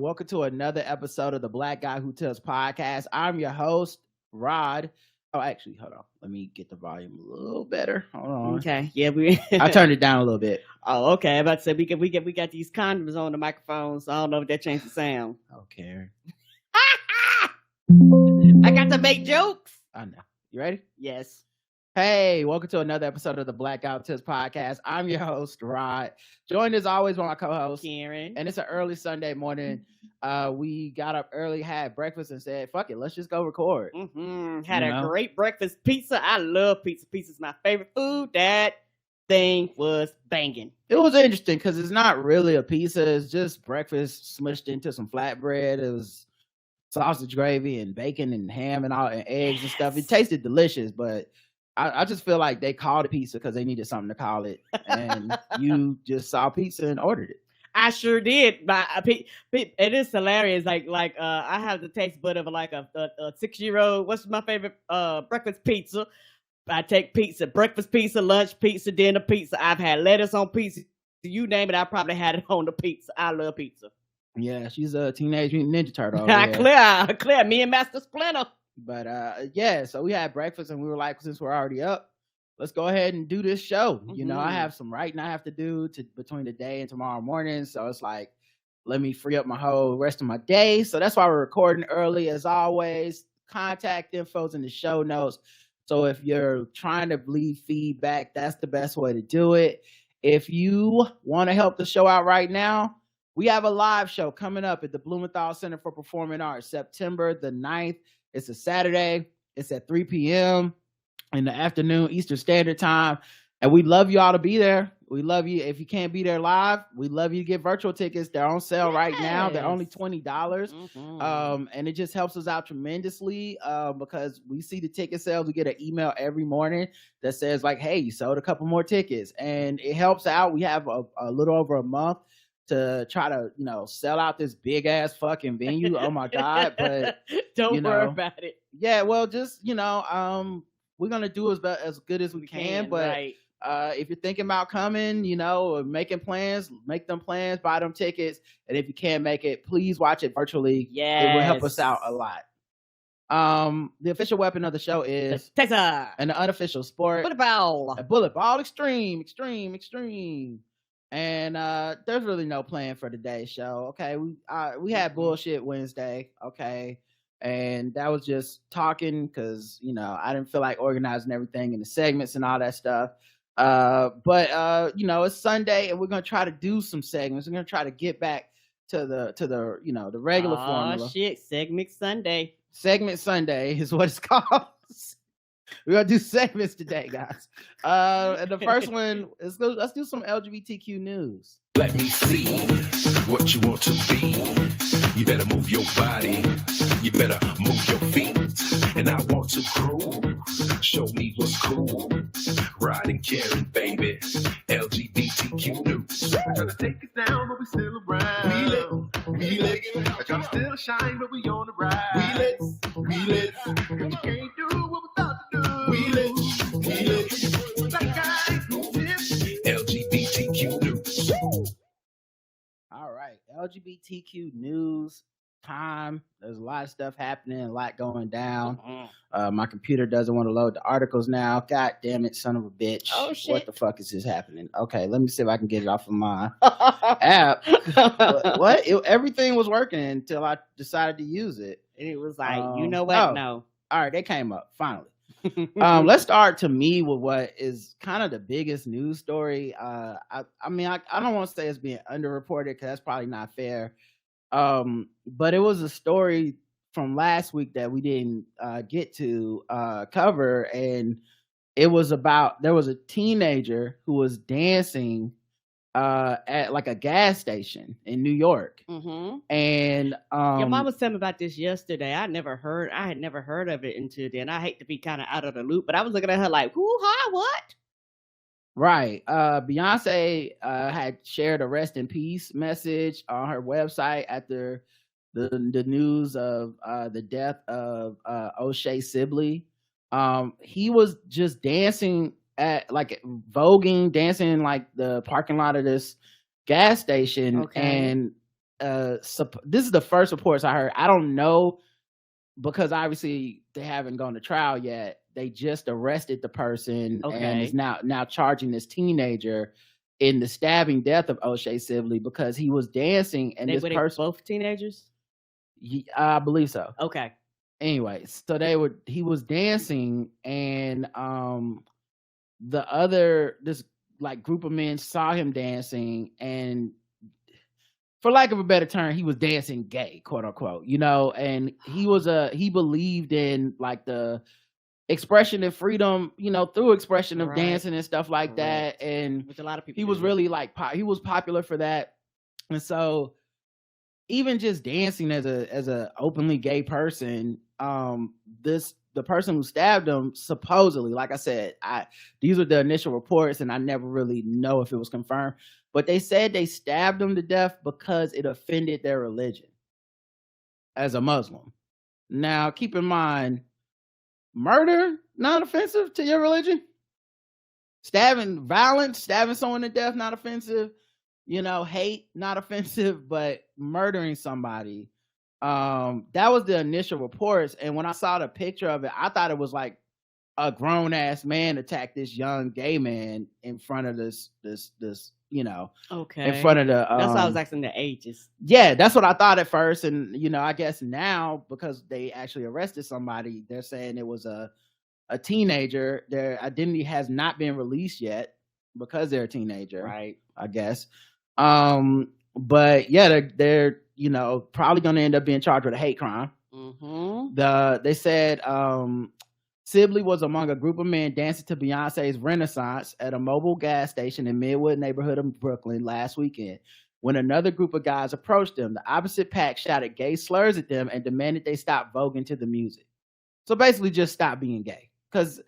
Welcome to another episode of the Black Guy Who Tells podcast. I'm your host, Rod. Oh, actually, hold on. Let me get the volume a little better. Hold on. Okay. Yeah, I turned it down a little bit. Oh, okay. I'm about to say we got these condoms on the microphones. So I don't know if that changed the sound. Okay. I got to make jokes. I know. You ready? Yes. Hey, welcome to another episode of the Black Guy Who Tells podcast. I'm your host, Rod. Joined as always by my co-host, Karen. And it's an early Sunday morning. We got up early, had breakfast, and said, fuck it, let's just go record. Had a great breakfast pizza. I love pizza. Pizza's my favorite food. That thing was banging. It was interesting because it's not really a pizza. It's just breakfast smushed into some flatbread. It was sausage gravy and bacon and ham and all and eggs and stuff. It tasted delicious, but I just feel like they called it pizza because they needed something to call it. And you just saw pizza and ordered it. I sure did. It is hilarious. Like I have the taste bud of like a 6-year-old. What's my favorite breakfast pizza? I take pizza, breakfast pizza, lunch pizza, dinner pizza. I've had lettuce on pizza. You name it, I probably had it on the pizza. I love pizza. Yeah, she's a Teenage Mutant Ninja Turtle. Clear. Me and Master Splinter. But yeah, so we had breakfast and we were like, since we're already up, let's go ahead and do this show. You know, I have some writing I have to do between today and tomorrow morning. So it's like, let me free up my whole rest of my day. So that's why we're recording early as always. Contact info's in the show notes. So if you're trying to leave feedback, that's the best way to do it. If you want to help the show out right now, we have a live show coming up at the Blumenthal Center for Performing Arts, September the 9th. It's a Saturday. It's at 3 p.m. in the afternoon, Eastern Standard Time. And we'd love you all to be there. We love you. If you can't be there live, we'd love you to get virtual tickets. They're on sale right now. They're only $20. And it just helps us out tremendously because we see the ticket sales. We get an email every morning that says like, hey, you sold a couple more tickets. And it helps out. We have a little over a month to try to, sell out this big ass fucking venue. Oh my God. But don't worry about it. Yeah, well, just, we're going to do as good as we can. But right. If you're thinking about coming, or making plans, make them plans, buy them tickets. And if you can't make it, please watch it virtually. Yes. It will help us out a lot. The official weapon of the show is Taser. And the unofficial sport. Bullet ball. A bullet ball. Extreme. And there's really no plan for today's show. Okay, we had bullshit Wednesday. Okay, and that was just talking because I didn't feel like organizing everything in the segments and all that stuff. But it's Sunday and we're gonna try to do some segments. We're gonna try to get back to the regular formula. Oh shit! Segment Sunday. Segment Sunday is what it's called. We're gonna do segments today, guys. And the first one is let's do some LGBTQ news. Let me see what you want to be. You better move your body. You better move your feet. And I want to groove. Show me what's cool. Riding Karen, baby. LGBTQ news. I try to take it down, but we still around. We lit. I try to still shine, but we on the ride. We lit. You can't do what we thought to do. We lit. Black guy, LGBTQ news. All right, LGBTQ news time. There's a lot of stuff happening, a lot going down. My computer doesn't want to load the articles now. God damn it, son of a bitch. Oh shit. What the fuck is this happening? Okay, let me see if I can get it off of my app. Everything was working until I decided to use it. And it was like, you know what? No. All right, they came up finally. Let's start to me with what is kind of the biggest news story. I don't want to say it's being underreported because that's probably not fair. But it was a story from last week that we didn't get to cover, and it was about there was a teenager who was dancing at like a gas station in New York. And your mom was telling me about this yesterday. I had never heard of it until then. I hate to be kind of out of the loop, but I was looking at her like, hoo-ha, what? Right. Beyonce had shared a rest in peace message on her website after the news of the death of O'Shea Sibley. He was just dancing at like voguing, dancing in like the parking lot of this gas station, and this is the first reports I heard. I don't know, because obviously they haven't gone to trial yet. They just arrested the person and is now charging this teenager in the stabbing death of O'Shea Sibley because he was dancing and this person, both teenagers. I believe so. Okay. Anyway, so he was dancing and this like group of men saw him dancing, and for lack of a better term, he was dancing gay, quote unquote, and he believed in like the expression of freedom, through expression of dancing and stuff like that. And which a lot of people he was really like, he was popular for that. And so even just dancing as a openly gay person, the person who stabbed him, supposedly, like I said, these are the initial reports and I never really know if it was confirmed, but they said they stabbed him to death because it offended their religion as a Muslim. Now, keep in mind, murder, not offensive to your religion. Violence, stabbing someone to death, not offensive. Hate, not offensive, but murdering somebody, that was the initial reports. And when I saw the picture of it, I thought it was like a grown ass man attacked this young gay man in front of this okay, in front of the that's why I was asking the ages. Yeah, that's what I thought at first. And I guess now, because they actually arrested somebody, they're saying it was a teenager. Their identity has not been released yet because they're a teenager, right? I guess. But yeah, they're probably going to end up being charged with a hate crime. Mm-hmm. They said Sibley was among a group of men dancing to Beyonce's Renaissance at a mobile gas station in Midwood neighborhood of Brooklyn last weekend. When another group of guys approached them, the opposite pack shouted gay slurs at them and demanded they stop voguing to the music. So basically just stop being gay. Because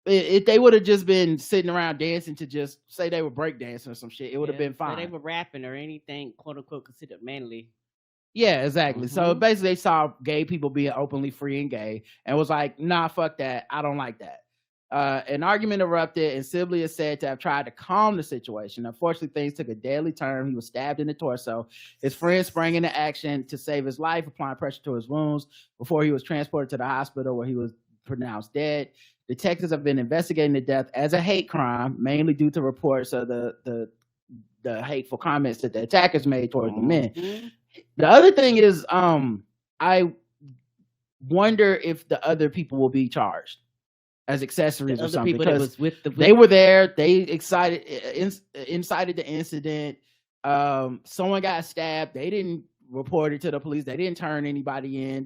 if they would have just been sitting around dancing to just say they were breakdancing or some shit, it would have been fine. They were rapping or anything, quote unquote, considered manly. Yeah, exactly. Mm-hmm. So basically they saw gay people being openly free and gay and was like, nah, fuck that. I don't like that. An argument erupted and Sibley is said to have tried to calm the situation. Unfortunately, things took a deadly turn. He was stabbed in the torso. His friends sprang into action to save his life, applying pressure to his wounds before he was transported to the hospital where he was pronounced dead. Detectives have been investigating the death as a hate crime, mainly due to reports of the hateful comments that the attackers made towards the men. The other thing is, I wonder if the other people will be charged as accessories or something, because they were there. They incited the incident. Someone got stabbed. They didn't report it to the police. They didn't turn anybody in.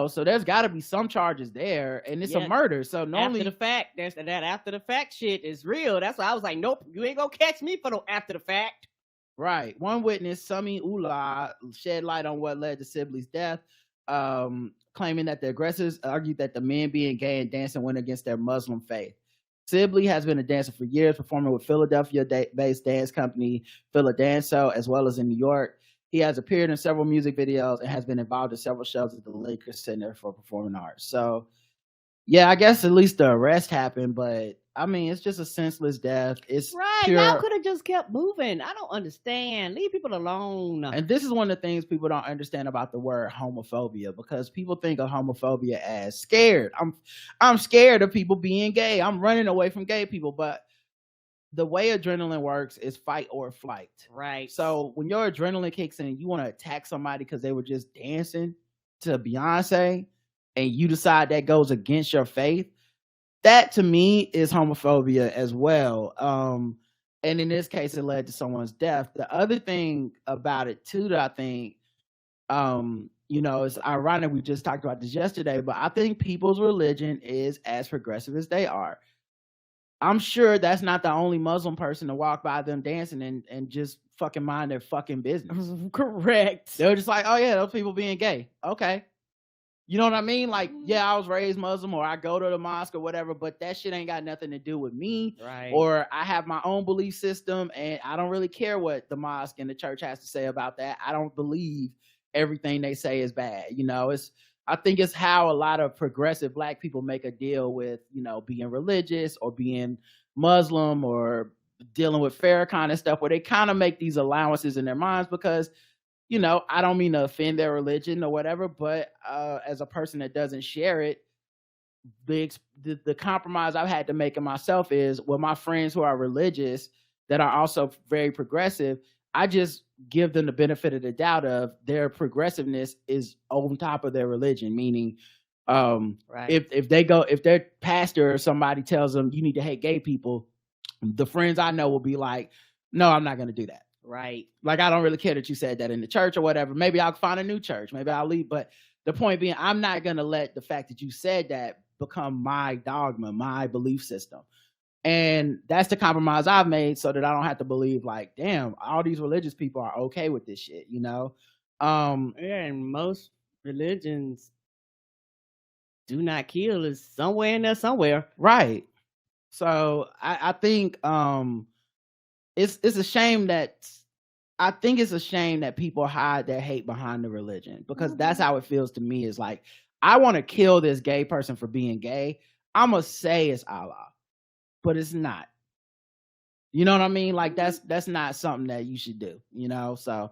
So there's got to be some charges there, and it's a murder. So normally after the fact, that after the fact shit is real. That's why I was like, nope, you ain't gonna catch me for no after the fact. Right. One witness, Sami Ullah, shed light on what led to Sibley's death, claiming that the aggressors argued that the men being gay and dancing went against their Muslim faith. Sibley has been a dancer for years, performing with Philadelphia-based dance company Philadanso, as well as in New York. He has appeared in several music videos and has been involved in several shows at the Lakers Center for Performing Arts. So, yeah, I guess at least the arrest happened, but I mean, it's just a senseless death. It's right. Pure... Y'all could have just kept moving. I don't understand. Leave people alone. And this is one of the things people don't understand about the word homophobia, because people think of homophobia as scared. I'm scared of people being gay. I'm running away from gay people, but the way adrenaline works is fight or flight. Right. So when your adrenaline kicks in and you want to attack somebody because they were just dancing to Beyonce and you decide that goes against your faith, that to me is homophobia as well. And in this case, it led to someone's death. The other thing about it too that I think, it's ironic, we just talked about this yesterday, but I think people's religion is as progressive as they are. I'm sure that's not the only Muslim person to walk by them dancing and just fucking mind their fucking business. Correct. They're just like, oh yeah, those people being gay. Okay. You know what I mean? Like, yeah, I was raised Muslim or I go to the mosque or whatever, but that shit ain't got nothing to do with me. Right. Or I have my own belief system and I don't really care what the mosque and the church has to say about that. I don't believe everything they say is bad. I think it's how a lot of progressive Black people make a deal with, being religious or being Muslim or dealing with Farrakhan and stuff, where they kind of make these allowances in their minds because you know, I don't mean to offend their religion or whatever, but as a person that doesn't share it, the compromise I've had to make in myself is with my friends who are religious that are also very progressive, I just give them the benefit of the doubt of their progressiveness is on top of their religion, meaning if their pastor or somebody tells them you need to hate gay people, the friends I know will be like, no, I'm not going to do that. Right. Like, I don't really care that you said that in the church or whatever. Maybe I'll find a new church. Maybe I'll leave. But the point being, I'm not going to let the fact that you said that become my dogma, my belief system. And that's the compromise I've made so that I don't have to believe like, damn, all these religious people are okay with this shit, you know? And most religions do not kill is somewhere in there somewhere. Right. So I think it's a shame that people hide their hate behind the religion, because that's how it feels to me. Is like, I want to kill this gay person for being gay. I'm gonna say it's Allah, but it's not. You know what I mean? Like, that's not something that you should do, you know? So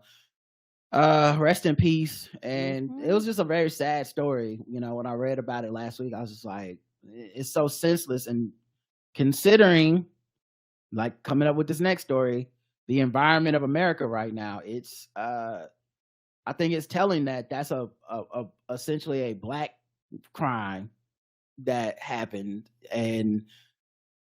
rest in peace. And it was just a very sad story. You know, when I read about it last week, I was just like, it's so senseless. And considering, like, coming up with this next story, the environment of America right now, it's I think it's telling that that's a essentially a black crime that happened, and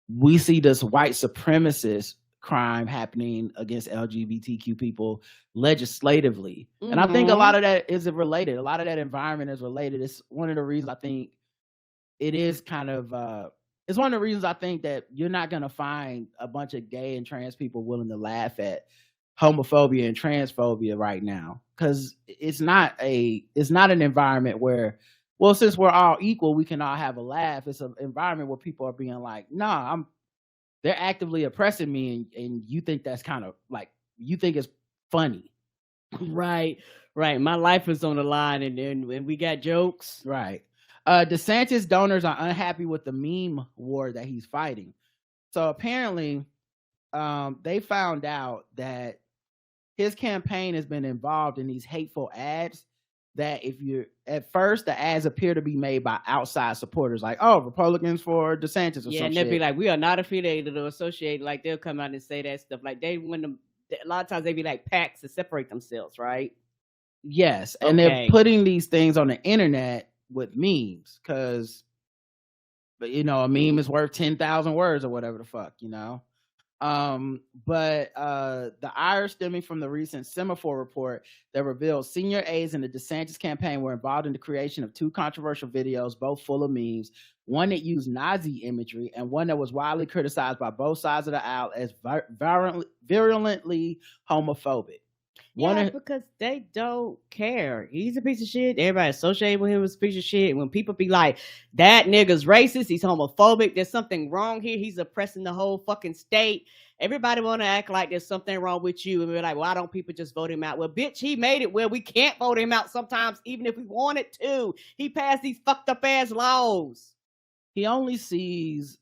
we see this white supremacist crime happening against LGBTQ people legislatively. And I think a lot of that is related. A lot of that environment is related. It's one of the reasons I think it is kind of it's one of the reasons I think that you're not going to find a bunch of gay and trans people willing to laugh at homophobia and transphobia right now, because it's not an environment where, well, since we're all equal, we can all have a laugh. It's an environment where people are being like, nah, they're actively oppressing me, and you think that's kind of like, you think it's funny. Right. My life is on the line, and we got jokes. Right. DeSantis donors are unhappy with the meme war that he's fighting. So apparently, they found out that his campaign has been involved in these hateful ads that at first the ads appear to be made by outside supporters, like, oh, Republicans for DeSantis or something. And they'll be like, we are not affiliated or associated. Like, they'll come out and say that stuff. Like, a lot of times they be like PACs to separate themselves, right? Yes. And they're putting these things on the internet with memes, because, you know, a meme is worth 10,000 words or whatever the fuck, you know? But the ire stemming from the recent Semaphore report that revealed senior aides in the DeSantis campaign were involved in the creation of two controversial videos, both full of memes, one that used Nazi imagery and one that was widely criticized by both sides of the aisle as virulently homophobic. Because they don't care. He's a piece of shit. Everybody associated with him as a piece of shit. When people be like, that nigga's racist, he's homophobic, there's something wrong here, he's oppressing the whole fucking state. Everybody want to act like there's something wrong with you. And we're like, why don't people just vote him out? Well, bitch, he made it where we can't vote him out sometimes, even if we wanted to. He passed these fucked up ass laws. He only sees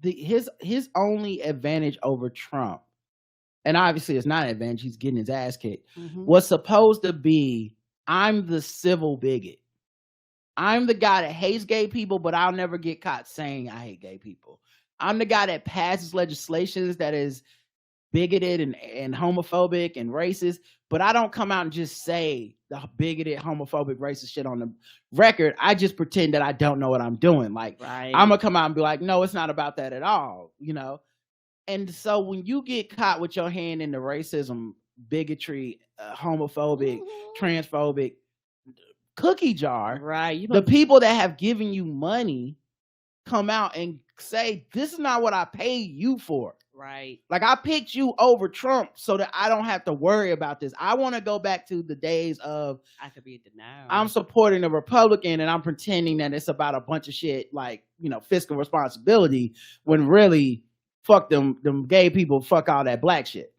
his only advantage over Trump, and obviously it's not an advantage, he's getting his ass kicked, was supposed to be, I'm the civil bigot. I'm the guy that hates gay people, but I'll never get caught saying I hate gay people. I'm the guy that passes legislations that is bigoted and homophobic and racist, but I don't come out and just say the bigoted, homophobic, racist shit on the record. I just pretend that I don't know what I'm doing. Like, I'm gonna come out and be like, no, it's not about that at all, you know? And so when you get caught with your hand in the racism, bigotry, homophobic, transphobic cookie jar, the people that have given you money come out and say, this is not what I paid you for. Right. Like, I picked you over Trump so that I don't have to worry about this. I want to go back to the days of, I could be in denial. I'm supporting the Republican and I'm pretending that it's about a bunch of shit like, you know, fiscal responsibility, when really, fuck them gay people, fuck all that black shit.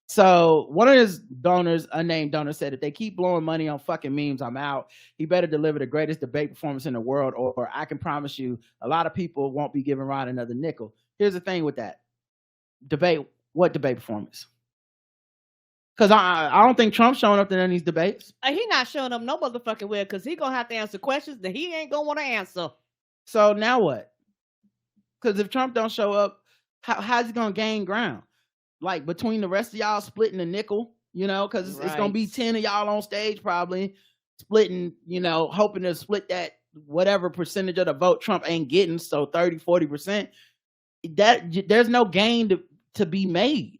So one of his donors, unnamed donor, said, if they keep blowing money on fucking memes, I'm out. He better deliver the greatest debate performance in the world, or I can promise you a lot of people won't be giving Ron another nickel. Here's the thing with that debate. What debate performance? Because I don't think Trump's showing up to none of these debates. He not showing up no motherfucking way because he gonna have to answer questions that he ain't gonna want to answer. So now what? Because if Trump don't show up, how's he gonna gain ground? Like between the rest of y'all splitting the nickel, you know, because it's gonna be 10 of y'all on stage probably splitting, you know, hoping to split that whatever percentage of the vote Trump ain't getting, so 30-40%. That there's no gain to be made.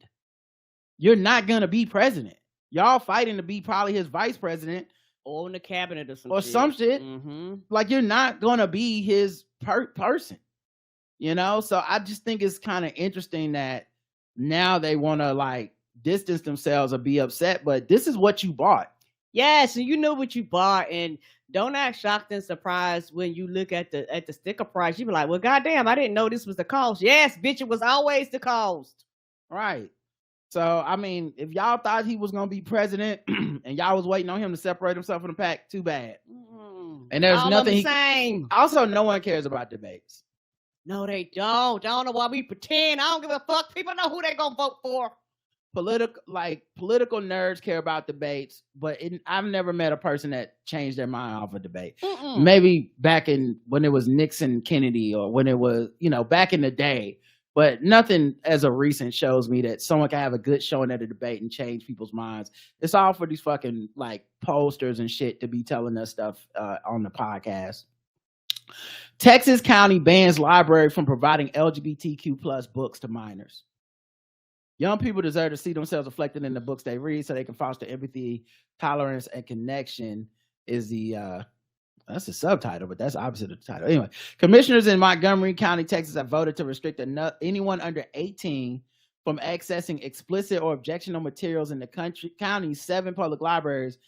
You're not gonna be president. Y'all fighting to be probably his vice president or in the cabinet or some shit. Mm-hmm. Like you're not gonna be his person, you know. So I just think it's kind of interesting that now they want to like distance themselves or be upset, but this is what you bought. Yes, and you know what you bought, and don't act shocked and surprised when you look at the sticker price. You be like, well, goddamn, I didn't know this was the cost. Yes, bitch, it was always the cost. Right. So, I mean, if y'all thought he was going to be president and y'all was waiting on him to separate himself from the pack, too bad. Mm-hmm. And there's all nothing. Same. Also, no one cares about debates. No, they don't. I don't know why we pretend. I don't give a fuck. People know who they going to vote for. Political nerds care about debates, but I've never met a person that changed their mind off a debate. Mm-mm. Maybe back when it was Nixon, Kennedy, or when it was, you know, back in the day. But nothing as of recent shows me that someone can have a good showing at a debate and change people's minds. It's all for these fucking like posters and shit to be telling us stuff on the podcast. Texas County bans library from providing LGBTQ plus books to minors. Young people deserve to see themselves reflected in the books they read so they can foster empathy, tolerance, and connection is the... that's the subtitle, but that's opposite of the title. Anyway, commissioners in Montgomery County, Texas have voted to restrict anyone under 18 from accessing explicit or objectionable materials in the county's 7 public libraries,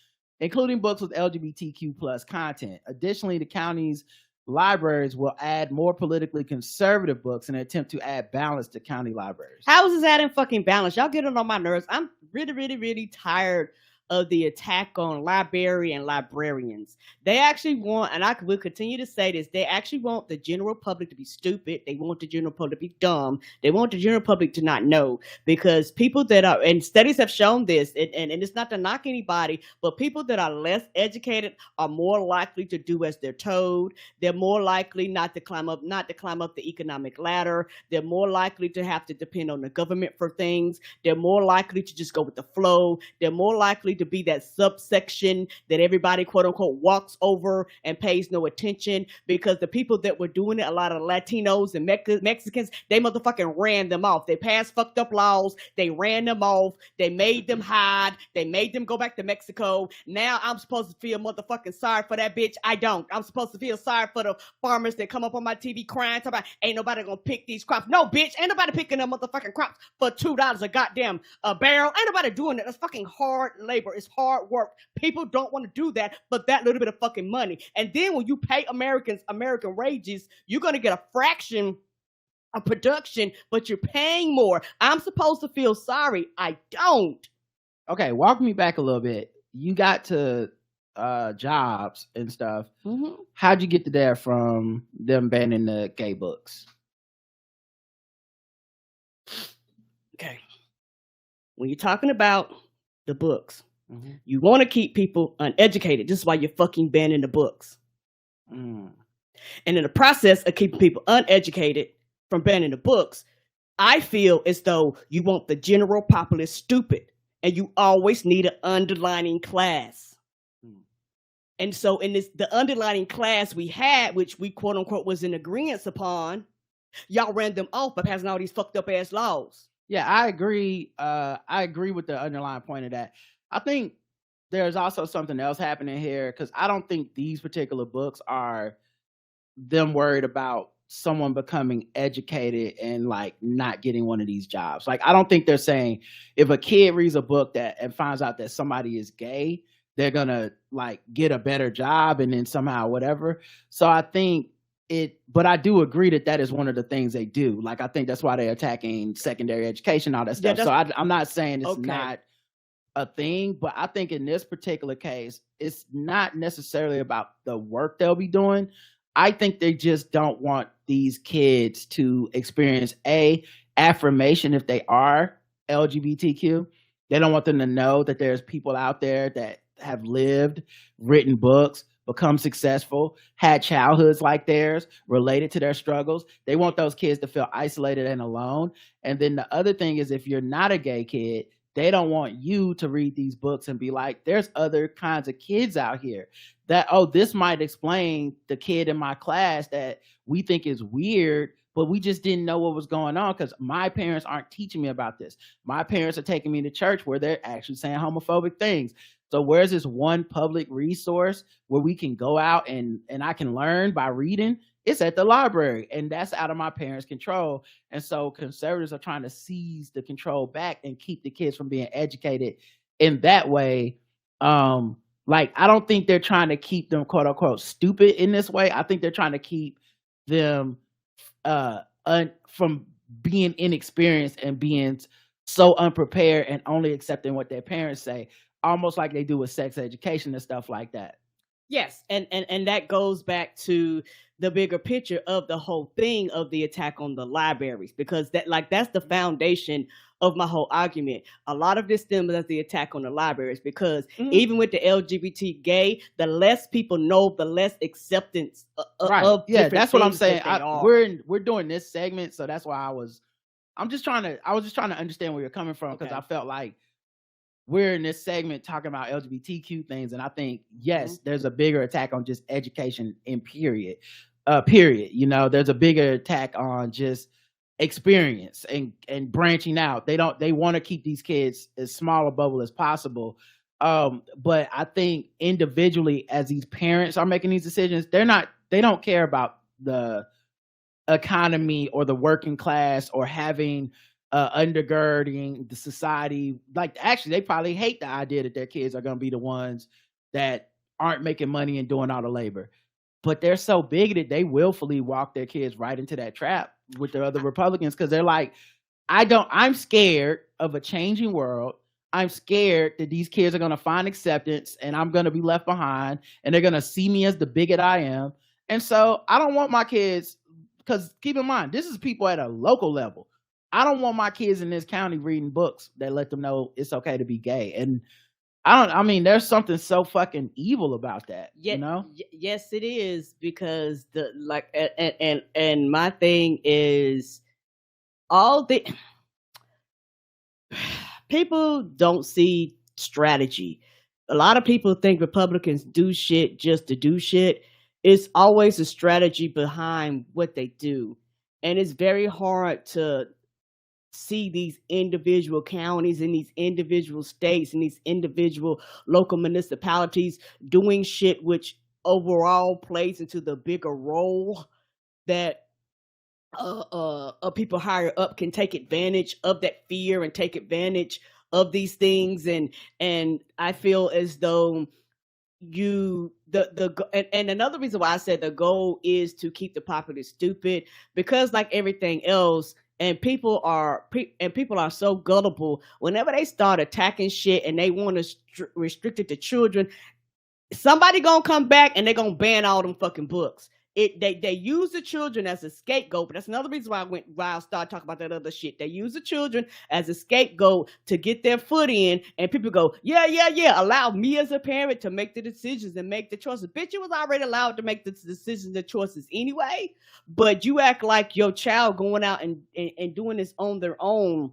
including books with LGBTQ plus content. Additionally, the county's libraries will add more politically conservative books in an attempt to add balance to county libraries. How is this adding fucking balance? Y'all getting on my nerves. I'm really, really, really tired of the attack on library and librarians. They actually want, and I will continue to say this, they actually want the general public to be stupid. They want the general public to be dumb. They want the general public to not know, because people that are, and studies have shown this, and it's not to knock anybody, but people that are less educated are more likely to do as they're told. They're more likely not to climb up the economic ladder. They're more likely to have to depend on the government for things. They're more likely to just go with the flow. They're more likely to be that subsection that everybody quote unquote walks over and pays no attention, because the people that were doing it, a lot of Latinos and Mexicans, they motherfucking ran them off. They passed fucked up laws. They ran them off. They made them hide. They made them go back to Mexico. Now I'm supposed to feel motherfucking sorry for that bitch. I don't. I'm supposed to feel sorry for the farmers that come up on my TV crying, talking about ain't nobody gonna pick these crops. No, bitch, ain't nobody picking them motherfucking crops for $2 a goddamn barrel. Ain't nobody doing that. That's fucking hard labor. It's hard work. People don't want to do that, but that little bit of fucking money. And then when you pay American wages, you're going to get a fraction of production, but you're paying more. I'm supposed to feel sorry. I don't. Okay, walk me back a little bit. You got to jobs and stuff. Mm-hmm. How'd you get to there from them banning the gay books? Okay. When you're talking about the books, mm-hmm. You want to keep people uneducated. This is why you're fucking banning the books. Mm. And in the process of keeping people uneducated from banning the books, I feel as though you want the general populace stupid, and you always need an underlining class. Mm. And so in the underlining class we had, which we quote unquote was in agreement upon, y'all ran them off by passing all these fucked up ass laws. Yeah, I agree. I agree with the underlying point of that. I think there's also something else happening here, because I don't think these particular books are them worried about someone becoming educated and like not getting one of these jobs. Like, I don't think they're saying if a kid reads a book and finds out that somebody is gay, they're gonna like get a better job and then somehow whatever. So I think but I do agree that is one of the things they do. Like, I think that's why they're attacking secondary education, all that stuff. So I'm not saying it's not a thing, but I think in this particular case, it's not necessarily about the work they'll be doing. I think they just don't want these kids to experience affirmation if they are LGBTQ. They don't want them to know that there's people out there that have lived, written books, become successful, had childhoods like theirs, related to their struggles. They want those kids to feel isolated and alone. And then the other thing is, if you're not a gay kid, they don't want you to read these books and be like, there's other kinds of kids out here that, oh, this might explain the kid in my class that we think is weird, but we just didn't know what was going on because my parents aren't teaching me about this. My parents are taking me to church where they're actually saying homophobic things. So where's this one public resource where we can go out and I can learn by reading? It's at the library, and that's out of my parents' control. And so conservatives are trying to seize the control back and keep the kids from being educated in that way. Like, I don't think they're trying to keep them, quote unquote, stupid in this way. I think they're trying to keep them from being inexperienced and being so unprepared and only accepting what their parents say, almost like they do with sex education and stuff like that. Yes, and that goes back to the bigger picture of the whole thing of the attack on the libraries, because that's the foundation of my whole argument. A lot of this stems as the attack on the libraries, because even with the LGBT gay, the less people know, the less acceptance of that's what I'm saying. We're doing this segment, so that's why I was just trying to understand where you're coming from, because I felt like we're in this segment talking about LGBTQ things, and I think there's a bigger attack on just education in period. You know, there's a bigger attack on just experience and branching out. They want to keep these kids as small a bubble as possible. But I think individually, as these parents are making these decisions, they don't care about the economy or the working class or having undergirding the society. Like, actually, they probably hate the idea that their kids are going to be the ones that aren't making money and doing all the labor. But they're so bigoted, they willfully walk their kids right into that trap with the other Republicans, because they're like, I'm scared of a changing world. I'm scared that these kids are going to find acceptance and I'm going to be left behind and they're going to see me as the bigot I am. And so I don't want my kids, because keep in mind, this is people at a local level. I don't want my kids in this county reading books that let them know it's okay to be gay. And there's something so fucking evil about that, you know? Yes, it is, because and my thing is, people don't see strategy. A lot of people think Republicans do shit just to do shit. It's always a strategy behind what they do. And it's very hard to see these individual counties and these individual states and these individual local municipalities doing shit which overall plays into the bigger role that people higher up can take advantage of that fear and take advantage of these things. And I feel as though and another reason why I said the goal is to keep the populace stupid, because like everything else, and people are so gullible. Whenever they start attacking shit and they want to restrict it to children, somebody gonna come back and they're gonna ban all them fucking books. They use the children as a scapegoat, but that's another reason why I started talking about that other shit. They use the children as a scapegoat to get their foot in, and people go, yeah, allow me as a parent to make the decisions and make the choices. Bitch, you was already allowed to make the decisions and choices anyway, but you act like your child going out and doing this on their own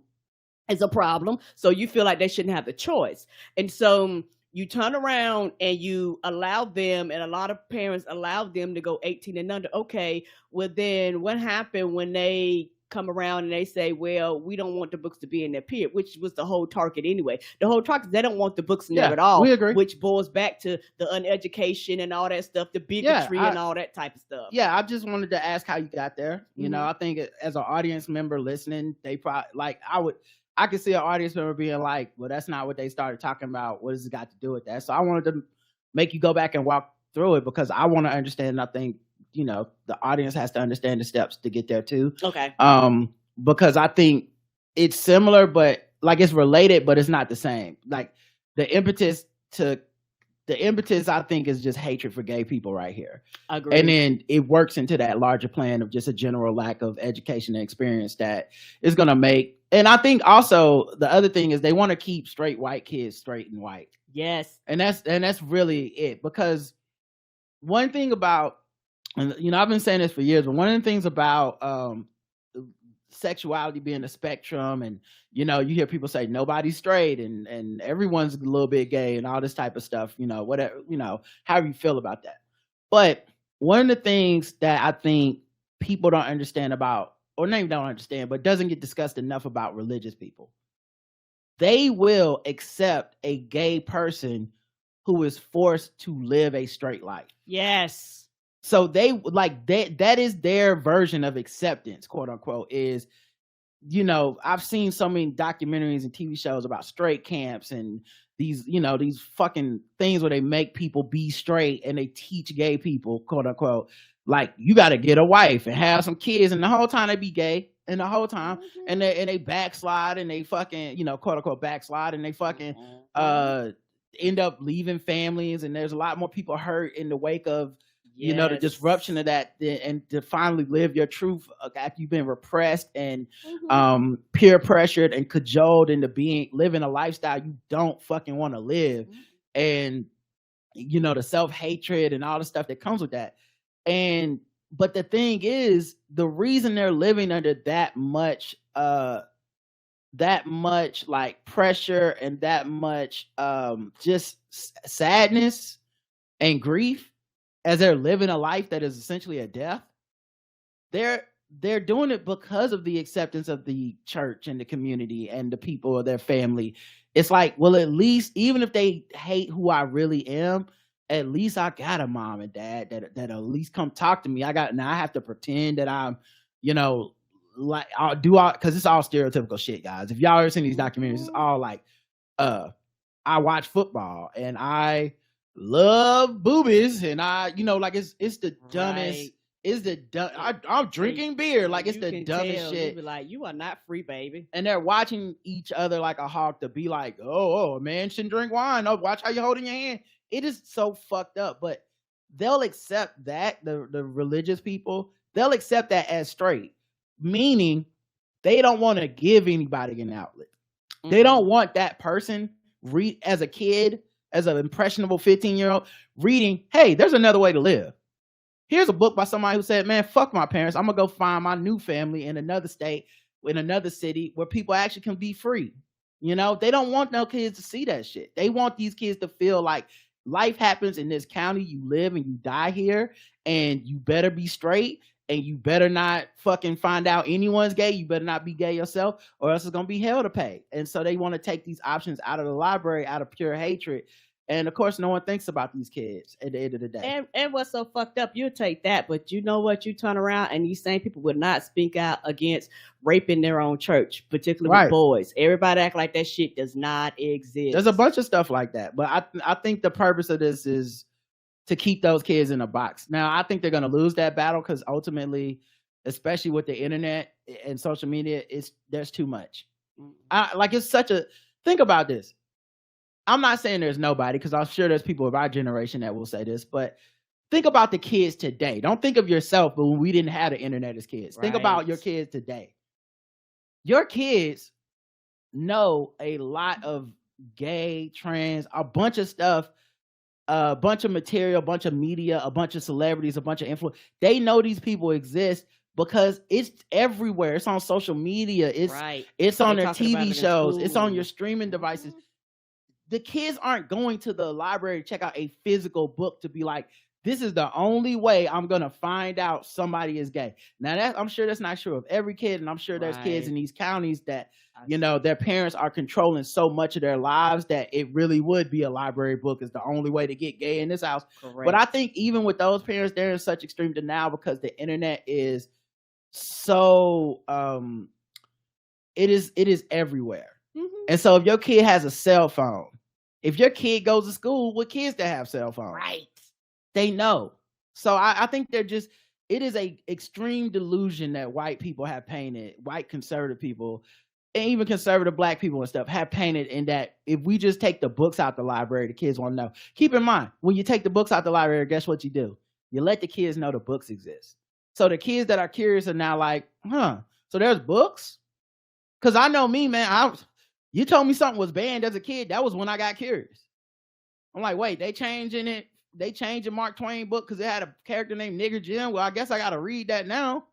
is a problem, so you feel like they shouldn't have the choice. And so you turn around and you allow them, and a lot of parents allow them to go 18 and under. Okay, well then what happened when they come around and they say, well, we don't want the books to be in their period, which was the whole target anyway. The whole target, they don't want the books in there at all. We agree. Which boils back to the uneducation and all that stuff, the bigotry and all that type of stuff. Yeah, I just wanted to ask how you got there. You know, I think as an audience member listening, they probably I could see an audience member being like, well, that's not what they started talking about. What does it got to do with that? So I wanted to make you go back and walk through it, because I want to understand. I think, you know, the audience has to understand the steps to get there too. Okay. Because I think it's similar, but like it's related, but it's not the same. Like the impetus, I think, is just hatred for gay people right here. Agreed. And then it works into that larger plan of just a general lack of education and experience that is going to make And I think also the other thing is they want to keep straight white kids straight and white. Yes. And that's really it. Because one thing about, and you know, I've been saying this for years, but one of the things about sexuality being a spectrum, and you know, you hear people say nobody's straight and everyone's a little bit gay and all this type of stuff, you know, whatever, you know, however you feel about that. But one of the things that I think people don't understand about, or maybe don't understand, but doesn't get discussed enough about religious people, they will accept a gay person who is forced to live a straight life. Yes. So they like that is their version of acceptance, quote unquote, is, you know, I've seen so many documentaries and TV shows about straight camps and these, you know, these fucking things where they make people be straight and they teach gay people, quote unquote, like you got to get a wife and have some kids, and the whole time they be gay, and the whole time and they backslide and they fucking, you know, quote unquote backslide, and they fucking end up leaving families, and there's a lot more people hurt in the wake of, you know, the disruption of that, and to finally live your truth after you've been repressed and peer pressured and cajoled into living a lifestyle you don't fucking want to live, and you know, the self-hatred and all the stuff that comes with that. And but the thing is, the reason they're living under that much like pressure and that much just sadness and grief, as they're living a life that is essentially a death, they're doing it because of the acceptance of the church and the community and the people of their family. It's like, well, at least even if they hate who I really am, at least I got a mom and dad that at least come talk to me. Now I have to pretend that I'm, you know, like I'll do all, because it's all stereotypical shit, guys. If y'all ever seen these documentaries, it's all like, I watch football and I love boobies, and I, you know, like it's the dumbest. Right. It's the dumb. I'm drinking beer, like it's the dumbest shit. Be like, you are not free, baby. And they're watching each other like a hawk to be like, oh, a man shouldn't drink wine. Oh, watch how you're holding your hand. It is so fucked up, but they'll accept that, the religious people, they'll accept that as straight, meaning they don't want to give anybody an outlet. Mm-hmm. They don't want that person as a kid, as an impressionable 15-year-old reading, hey, there's another way to live. Here's a book by somebody who said, man, fuck my parents. I'm going to go find my new family in another state, in another city where people actually can be free. You know, they don't want no kids to see that shit. They want these kids to feel like life happens in this county. You live and you die here, and you better be straight, and you better not fucking find out anyone's gay. You better not be gay yourself, or else it's going to be hell to pay. And so they want to take these options out of the library out of pure hatred. And of course, no one thinks about these kids at the end of the day. And what's so fucked up, you take that, but you know what? You turn around and these same people would not speak out against raping their own church, particularly with boys. Everybody act like that shit does not exist. There's a bunch of stuff like that. But I think the purpose of this is to keep those kids in a box. Now, I think they're going to lose that battle because ultimately, especially with the internet and social media, there's too much. Think about this. I'm not saying there's nobody, because I'm sure there's people of our generation that will say this, but think about the kids today. Don't think of yourself, but when we didn't have the internet as kids. Right. Think about your kids today. Your kids know a lot of gay, trans, a bunch of stuff, a bunch of material, a bunch of media, a bunch of celebrities, a bunch of influence. They know these people exist because it's everywhere. It's on social media. It's on their TV shows. It's on your streaming devices. The kids aren't going to the library to check out a physical book to be like, this is the only way I'm going to find out somebody is gay. Now, I'm sure that's not true of every kid. And I'm sure there's kids in these counties that, you know, their parents are controlling so much of their lives that it really would be a library book is the only way to get gay in this house. Correct. But I think even with those parents, they're in such extreme denial because the internet is so, it is everywhere. Mm-hmm. And so if your kid has a cell phone, if your kid goes to school with kids that have cell phones, right, they know. So I think it is a extreme delusion that white people have painted, white conservative people, and even conservative black people and stuff have painted, in that if we just take the books out the library, the kids won't know. Keep in mind, when you take the books out the library, guess what you do? You let the kids know the books exist. So the kids that are curious are now like, so there's books? Because I know me, man. You told me something was banned as a kid. That was when I got curious. I'm like, wait, they changing it. They changing Mark Twain book because it had a character named Nigger Jim. Well, I guess I got to read that now.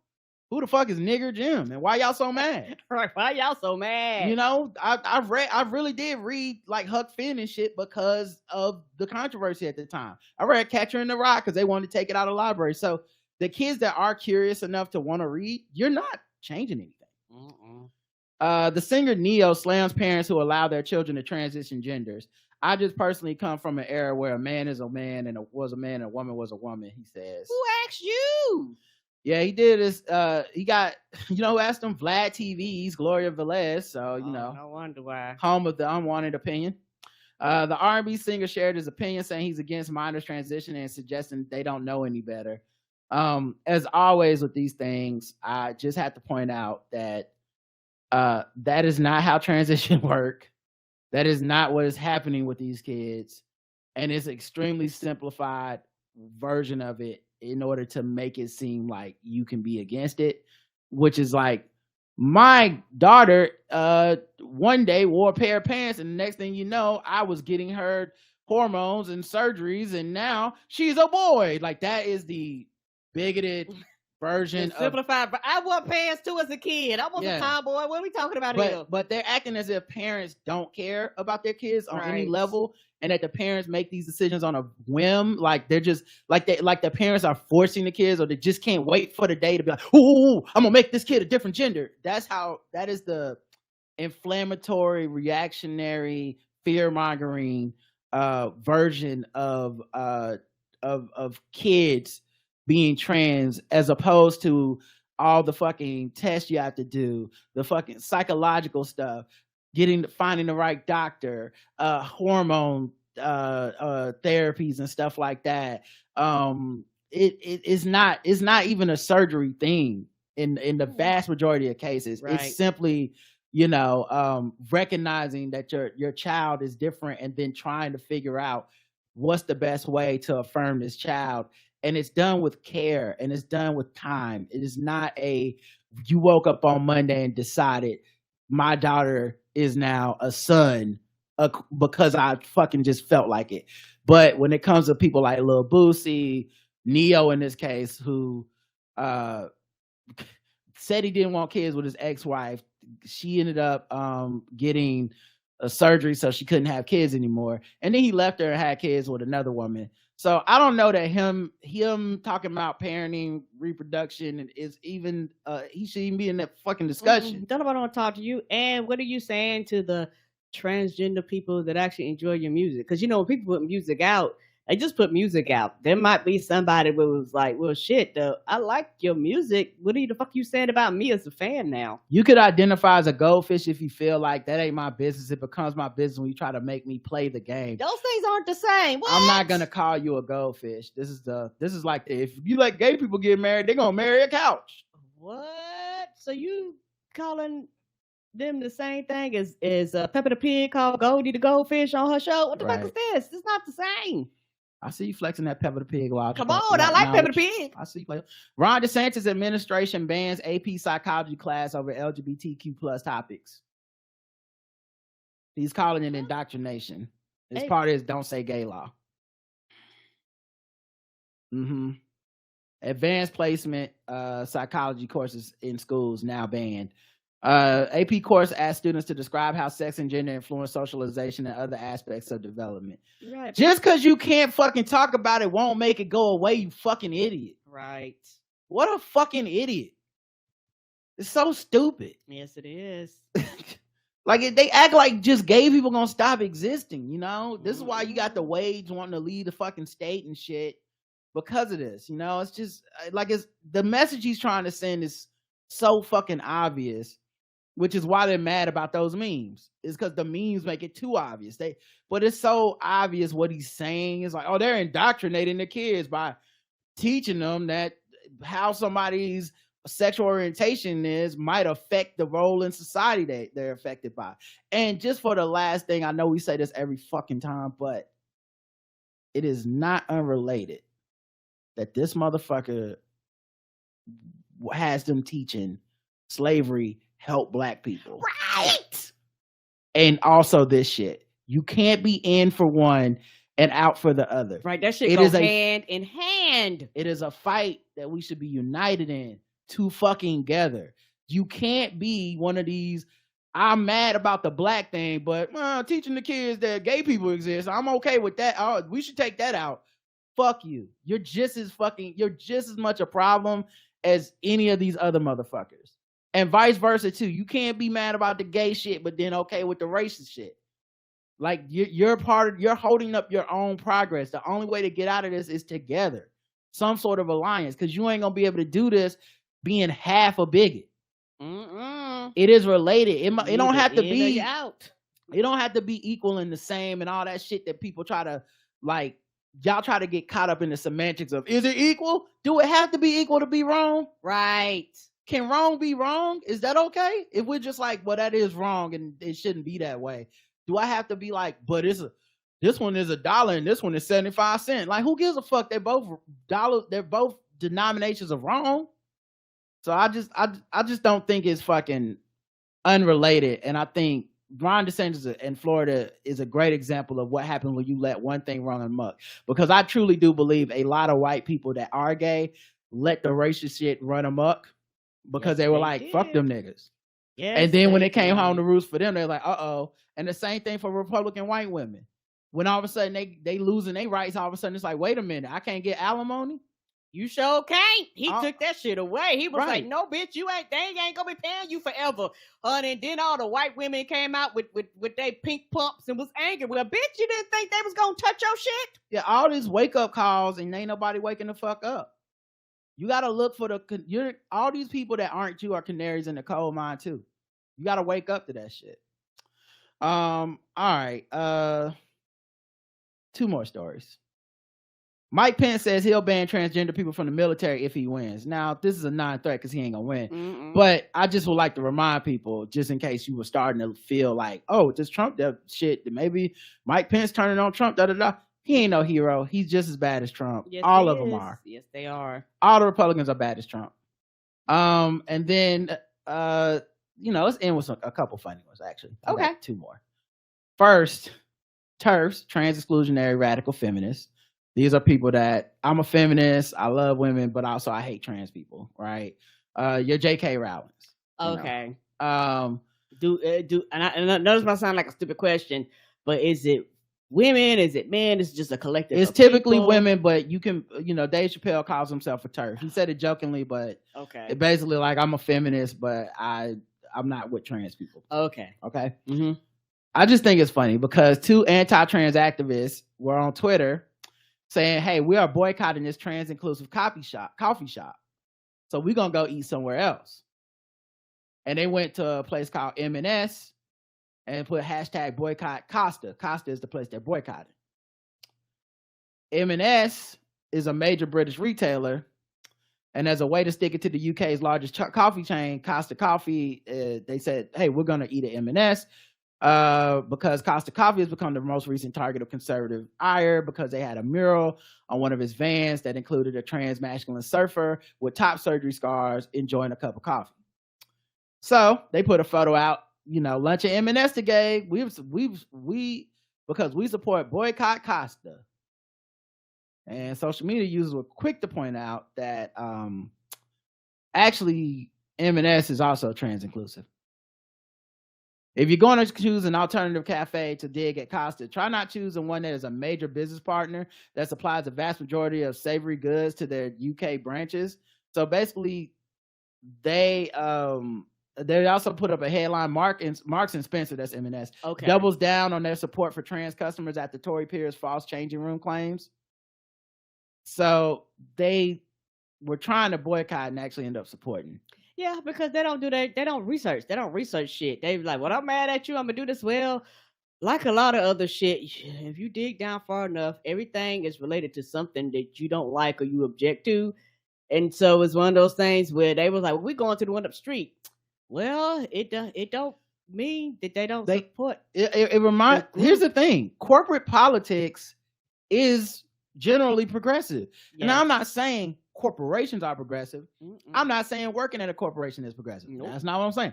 Who the fuck is Nigger Jim? And why y'all so mad? Right? Why y'all so mad? You know, I really did read like Huck Finn and shit because of the controversy at the time. I read Catcher in the Rye because they wanted to take it out of the library. So the kids that are curious enough to want to read, you're not changing anything. The singer Neo slams parents who allow their children to transition genders. I just personally come from an era where a man is a man and was a man and a woman was a woman, he says. Who asked you? Yeah, he did this. He got, you know, who asked him? Vlad TV's Gloria Velez. So, you know, no wonder why. Home of the unwanted opinion. The R&B singer shared his opinion, saying he's against minors transitioning and suggesting they don't know any better. As always with these things, I just have to point out that that is not how transition work. That is not what is happening with these kids. And it's an extremely simplified version of it in order to make it seem like you can be against it, which is like, my daughter one day wore a pair of pants, and the next thing you know, I was getting her hormones and surgeries, and now she's a boy. Like, that is the bigoted version of simplified. But I wore pants too as a kid. I was a tomboy. What are we talking about here? But they're acting as if parents don't care about their kids on any level, and that the parents make these decisions on a whim. Like, they're just like the parents are forcing the kids, or they just can't wait for the day to be like, ooh, I'm gonna make this kid a different gender. That is the inflammatory, reactionary, fear-mongering version of kids being trans, as opposed to all the fucking tests you have to do, the fucking psychological stuff, finding the right doctor, hormone therapies and stuff like that. It's not even a surgery thing in the vast majority of cases. Right. It's simply, you know, recognizing that your child is different and then trying to figure out what's the best way to affirm this child. And it's done with care, and it's done with time. It is not you woke up on Monday and decided my daughter is now a son because I fucking just felt like it. But when it comes to people like Lil Boosie, Neo in this case, who said he didn't want kids with his ex-wife, she ended up getting a surgery so she couldn't have kids anymore. And then he left her and had kids with another woman. So I don't know that him talking about parenting, reproduction is even he should even be in that fucking discussion. Don't nobody want to talk to you. And what are you saying to the transgender people that actually enjoy your music? Because, you know, when people put music out, they just put music out. There might be somebody who was like, well, shit, I like your music. What the fuck you saying about me as a fan now? You could identify as a goldfish if you feel like that ain't my business. It becomes my business when you try to make me play the game. Those things aren't the same. What? I'm not gonna call you a goldfish. This is like, if you let gay people get married, they're gonna marry a couch. What? So you calling them the same thing as Peppa the Pig called Goldie the Goldfish on her show? What the fuck is this? It's not the same. I see you flexing that Peppa the Pig. Come on, I like Peppa the Pig. I see you. Ron DeSantis' administration bans AP psychology class over LGBTQ plus topics. He's calling it indoctrination. It's part of his "Don't Say Gay" law. Advanced placement psychology courses in schools now banned. AP course asks students to describe how sex and gender influence socialization and other aspects of development. Right. Just because you can't fucking talk about it won't make it go away, you fucking idiot. Right. What a fucking idiot. It's so stupid. Yes, it is. Like, they act like just gay people gonna stop existing, you know? This is why you got the Wades wanting to lead the fucking state and shit, because of this, you know? It's just, like, it's the message he's trying to send is so fucking obvious, which is why they're mad about those memes. It's because the memes make it too obvious. But it's so obvious what he's saying. It's like, oh, they're indoctrinating the kids by teaching them that how somebody's sexual orientation might affect the role in society that they're affected by. And just for the last thing, I know we say this every fucking time, but it is not unrelated that this motherfucker has them teaching slavery help black people. Right. And also this shit. You can't be in for one and out for the other. Right. That shit goes hand in hand. It is a fight that we should be united in to fucking together. You can't be one of these, I'm mad about the black thing, but teaching the kids that gay people exist, I'm okay with that. Oh, we should take that out. Fuck you. You're just as much a problem as any of these other motherfuckers. And vice versa too. You can't be mad about the gay shit, but then okay with the racist shit. Like you're holding up your own progress. The only way to get out of this is together. Some sort of alliance, because you ain't gonna be able to do this being half a bigot. It is related. It don't have to be out. It don't have to be equal and the same and all that shit that people try to like. Y'all try to get caught up in the semantics of, is it equal? Do it have to be equal to be wrong? Right. Can wrong be wrong? Is that okay? If we're just like, well, that is wrong and it shouldn't be that way. Do I have to be like, but this one is $1 and this one is 75 cents? Like, who gives a fuck? They're both dollars. They're both denominations of wrong. So I just don't think it's fucking unrelated. And I think Ron DeSantis in Florida is a great example of what happens when you let one thing run amok. Because I truly do believe a lot of white people that are gay let the racist shit run amok because they were like, fuck them niggas. Yes, and then when it came home to roost for them, they're like, uh-oh. And the same thing for Republican white women. When all of a sudden they losing their rights, all of a sudden it's like, wait a minute, I can't get alimony? You sure can't. He took that shit away. He was like, no, bitch, they ain't gonna be paying you forever. And then all the white women came out with their pink pumps and was angry. Well, bitch, you didn't think they was gonna touch your shit? Yeah, all these wake up calls and ain't nobody waking the fuck up. You gotta look for all these people that aren't you are canaries in the coal mine too. You gotta wake up to that shit. All right. 2 more stories. Mike Pence says he'll ban transgender people from the military if he wins. Now, this is a non-threat because he ain't gonna win. But I just would like to remind people, just in case you were starting to feel like, oh, this Trump shit, maybe Mike Pence turning on Trump, He ain't no hero. He's just as bad as Trump. Yes, all of them are. Yes, they are. All the Republicans are bad as Trump. And then, let's end with a couple funny ones, actually. Okay. 2 more. First, TERFs, trans exclusionary radical feminists. These are people that I'm a feminist. I love women, but also I hate trans people. Right? You're J.K. Rowling. Okay. And I notice might sound like a stupid question, but is it women? Is it men? It's just a collective. It's typically women, but you can, Dave Chappelle calls himself a TERF. He said it jokingly, but it basically like I'm a feminist, but I'm not with trans people. Okay. Mm-hmm. I just think it's funny because 2 anti-trans activists were on Twitter saying, hey, we are boycotting this trans inclusive coffee shop. So we're going to go eat somewhere else. And they went to a place called M&S and put hashtag boycott Costa. Costa is the place they're boycotting. M&S is a major British retailer. And as a way to stick it to the UK's largest coffee chain, Costa Coffee, they said, hey, we're going to eat at M&S. Because Costa Coffee has become the most recent target of conservative ire because they had a mural on one of his vans that included a trans masculine surfer with top surgery scars enjoying a cup of coffee. So they put a photo out, lunch at M&S today. Because we support boycott Costa. And social media users were quick to point out that actually M&S is also trans inclusive. If you're going to choose an alternative cafe to dig at Costa, try not choosing one that is a major business partner that supplies the vast majority of savory goods to their UK branches. So basically, they also put up a headline, Marks and Spencer, that's M&S, doubles down on their support for trans customers after Tory Pierce's false changing room claims. So they were trying to boycott and actually end up supporting. Yeah, because they don't research. They don't research shit. They like, well, I'm mad at you. I'm gonna do this. Well, like a lot of other shit, if you dig down far enough, everything is related to something that you don't like or you object to. And so it's one of those things where they was like, well, we're going to the one up the street. Well, it don't mean that they don't support. It reminds. Here's the thing: corporate politics is generally progressive, and I'm not saying corporations are progressive. I'm not saying working at a corporation is progressive. Nope. That's not what I'm saying.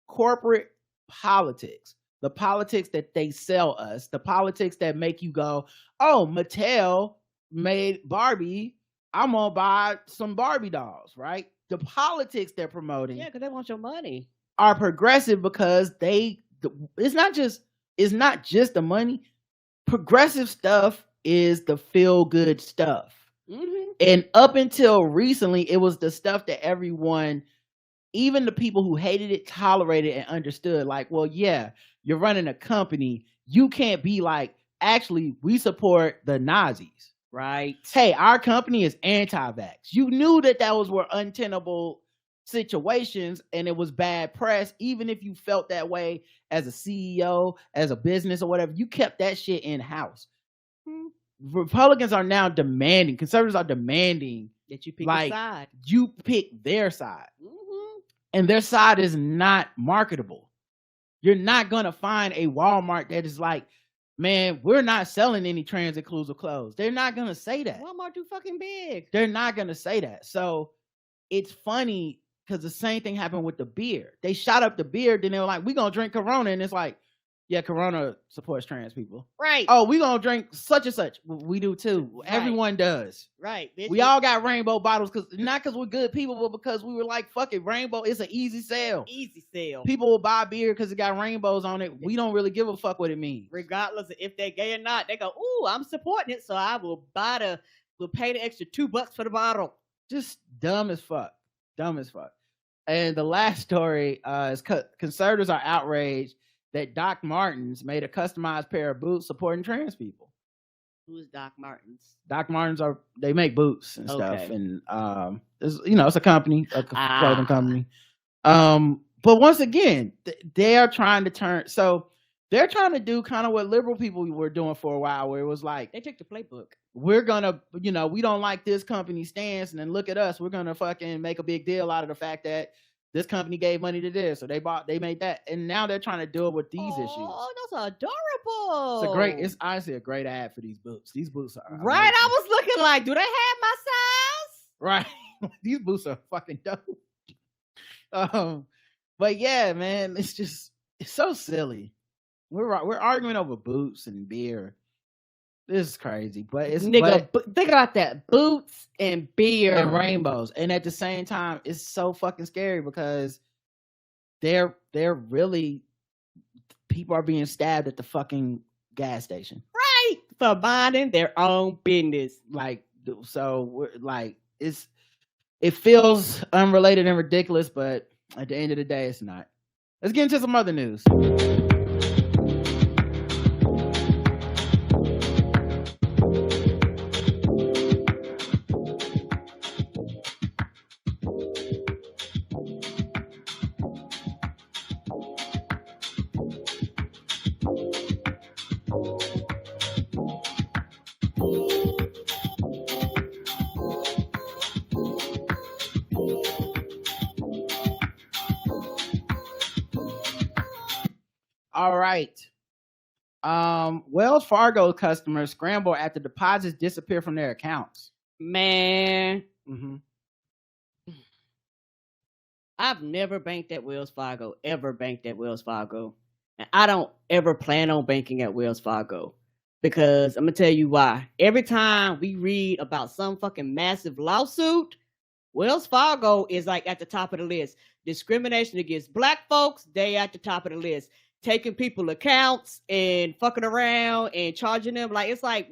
corporate politics, the politics that they sell us, the politics that make you go, oh, Mattel made Barbie, I'm gonna buy some Barbie dolls, right? The politics they're promoting, Yeah, because they want your money, are progressive because it's not just the money. Progressive stuff is the feel good stuff. Mm-hmm. And up until recently, it was the stuff that everyone, even the people who hated it, tolerated and understood. Like, well, yeah, you're running a company. You can't be like, actually, we support the Nazis. Right. Hey, our company is anti-vax. You knew that were untenable situations and it was bad press. Even if you felt that way as a CEO, as a business or whatever, you kept that shit in-house. Republicans are now demanding, conservatives are demanding that you pick a side. You pick their side. Mm-hmm. And their side is not marketable. You're not going to find a Walmart that is like, man, we're not selling any trans inclusive clothes. They're not going to say that. Walmart too fucking big. They're not going to say that. So it's funny because the same thing happened with the beer. They shot up the beer, then they were like, we're going to drink Corona. And it's like, yeah, Corona supports trans people. Right. Oh, we're going to drink such and such. We do too. Right. Everyone does. Right. We all got rainbow bottles, not because we're good people, but because we were like, fuck it, rainbow, it's an easy sale. Easy sale. People will buy beer because it got rainbows on it. We don't really give a fuck what it means. Regardless of if they're gay or not, they go, ooh, I'm supporting it, so I will we'll pay the extra $2 for the bottle. Just dumb as fuck. Dumb as fuck. And the last story is conservatives are outraged that Doc Martens made a customized pair of boots supporting trans people. Who's Doc Martens? Doc Martens they make boots and stuff, and it's a company, a clothing company. But once again, they are trying to turn. So they're trying to do kind of what liberal people were doing for a while, where it was like they took the playbook. We're gonna, we don't like this company stance, and then look at us. We're gonna fucking make a big deal out of the fact that this company gave money to this, so they made that, and now they're trying to do it with these issues. Oh, that's adorable! It's honestly a great ad for these boots. These boots are right. Amazing. I was looking like, do they have my size? Right. These boots are fucking dope. But yeah, man, it's so silly. We're arguing over boots and beer. This is crazy, but it's think about that: boots and beer and rainbows, and at the same time, it's so fucking scary because they're really, people are being stabbed at the fucking gas station, right, for minding their own business. Like, so we're like, it feels unrelated and ridiculous, but at the end of the day, it's not. Let's get into some other news. All right. Wells Fargo customers scramble after deposits disappear from their accounts. Man. Mm-hmm. I've never banked at Wells Fargo, ever banked at Wells Fargo. And I don't ever plan on banking at Wells Fargo because I'm going to tell you why. Every time we read about some fucking massive lawsuit, Wells Fargo is like at the top of the list. Discrimination against black folks, they at the top of the list. Taking people accounts and fucking around and charging them. Like, it's like,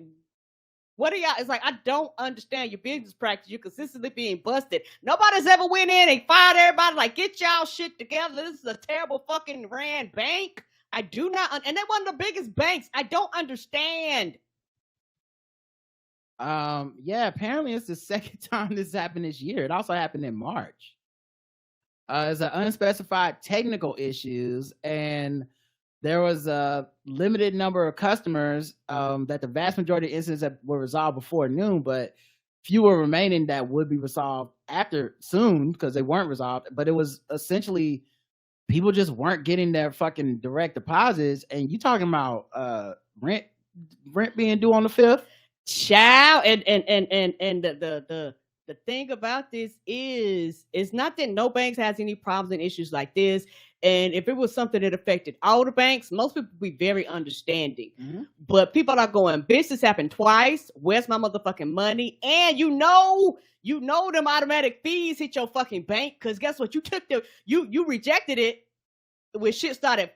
what are y'all? It's like, I don't understand your business practice. You're consistently being busted. Nobody's ever went in and fired everybody. Like, get y'all shit together. This is a terrible fucking ran bank. I do not, and they're one of the biggest banks. I don't understand. Yeah, apparently it's the second time this happened this year. It also happened in March. It's an unspecified technical issues, and there was a limited number of customers that the vast majority of incidents that were resolved before noon, but fewer remaining that would be resolved after soon because they weren't resolved. But it was essentially people just weren't getting their fucking direct deposits, and you talking about rent being due on the 5th. Child, and the thing about this is, it's not that no banks has any problems and issues like this. And if it was something that affected all the banks, most people would be very understanding. But people are going, bitch, this happened twice. Where's my motherfucking money? And you know them automatic fees hit your fucking bank, because guess what? You took you rejected it when shit started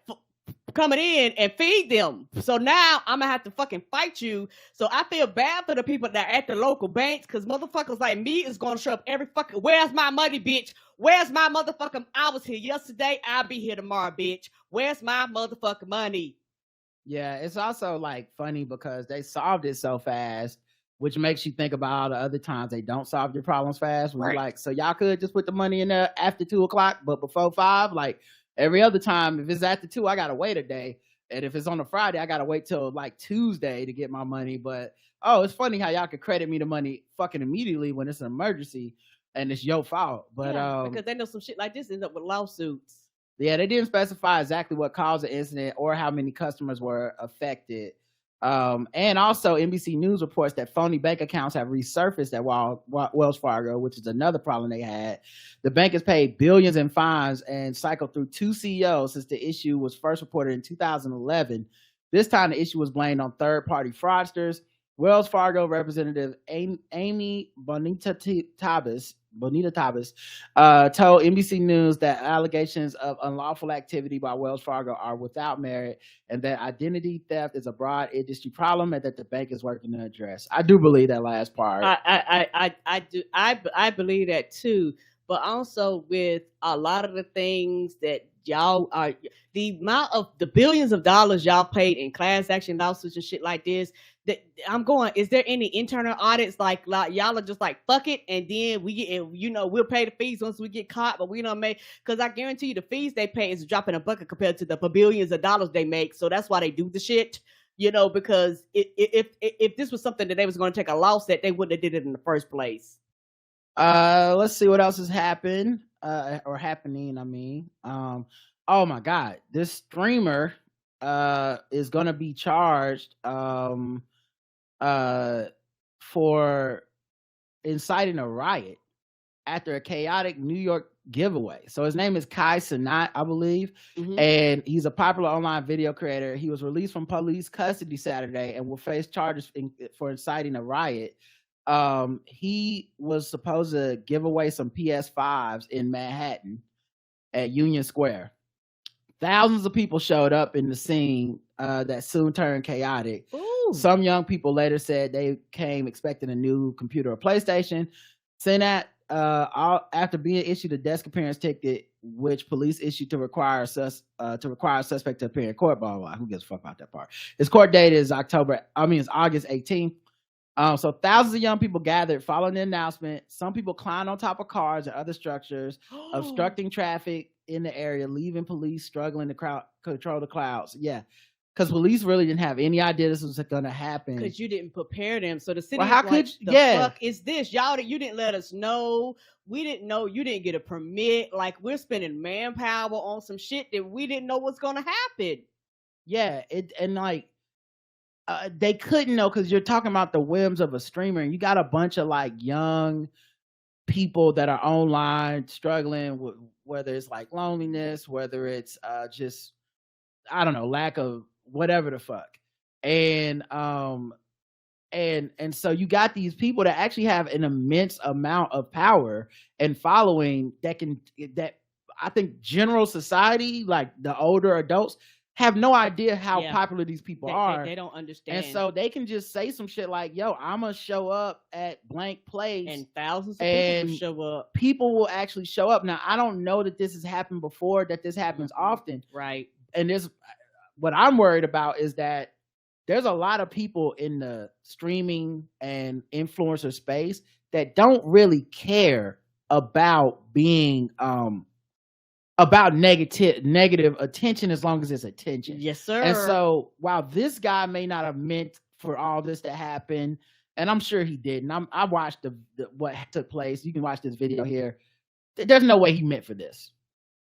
coming in and feed them. So now I'm gonna have to fucking fight you. So I feel bad for the people that are at the local banks, because motherfuckers like me is gonna show up every fucking, where's my money, bitch? Where's my motherfucking, I was here yesterday, I'll be here tomorrow, bitch. Where's my motherfucking money? Yeah, it's also like funny because they solved it so fast, which makes you think about all the other times they don't solve your problems fast. We're like, so y'all could just put the money in there after 2 o'clock, but before 5, like every other time, if it's after 2, I gotta wait a day. And if it's on a Friday, I gotta wait till like Tuesday to get my money. But it's funny how y'all could credit me the money fucking immediately when it's an emergency and it's your fault. But because they know some shit like this ends up with lawsuits. Yeah, they didn't specify exactly what caused the incident or how many customers were affected. And also NBC News reports that phony bank accounts have resurfaced at Wells Fargo, which is another problem they had. The bank has paid billions in fines and cycled through 2 CEOs since the issue was first reported in 2011. This time the issue was blamed on third-party fraudsters. Wells Fargo representative Amy Bonita Tabas told NBC News that allegations of unlawful activity by Wells Fargo are without merit, and that identity theft is a broad industry problem and that the bank is working to address. I do believe that last part. I believe that too. But also with a lot of the things that y'all are, the amount of the billions of dollars y'all paid in class action lawsuits and shit like this, that I'm going, is there any internal audits like y'all are just like fuck it, and then we get, we'll pay the fees once we get caught, but we don't make, because I guarantee you the fees they pay is a drop in a bucket compared to the billions of dollars they make. So that's why they do the shit, because if this was something that they was going to take a loss at, they wouldn't have did it in the first place. Let's see what else has happened or happening. I mean, oh my God, this streamer is going to be charged for inciting a riot after a chaotic New York giveaway. So his name is Kai Cenat, I believe, and he's a popular online video creator. He was released from police custody Saturday and will face charges for inciting a riot. He was supposed to give away some PS5s in Manhattan at Union Square. Thousands of people showed up in the scene that soon turned chaotic. Ooh. Some young people later said they came expecting a new computer or PlayStation. Cenat, after being issued a desk appearance ticket, which police issued to require a suspect to appear in court. Blah, blah, blah. Who gives a fuck about that part? His court date is August 18th. So thousands of young people gathered following the announcement. Some people climbed on top of cars and other structures, obstructing traffic in the area, leaving police struggling to control the crowds. Yeah, because police really didn't have any idea this was going to happen. Because you didn't prepare them. So the city, fuck is this? Y'all, you didn't let us know. We didn't know. You didn't get a permit. Like, we're spending manpower on some shit that we didn't know was going to happen. Yeah, they couldn't know, because you're talking about the whims of a streamer, and you got a bunch of like young people that are online struggling with, whether it's like loneliness, whether it's just, I don't know, lack of whatever the fuck. And so you got these people that actually have an immense amount of power and following that I think general society, like the older adults, have no idea how popular these people are. They don't understand. And so they can just say some shit like, yo, I'm going to show up at blank place. And thousands of people will show up. People will actually show up. Now, I don't know that this has happened before, that this happens often. Right. And what I'm worried about is that there's a lot of people in the streaming and influencer space that don't really care about being, about negative attention, as long as it's attention. Yes, sir. And so while this guy may not have meant for all this to happen, and I'm sure he didn't. I watched what took place. You can watch this video here. There's no way he meant for this.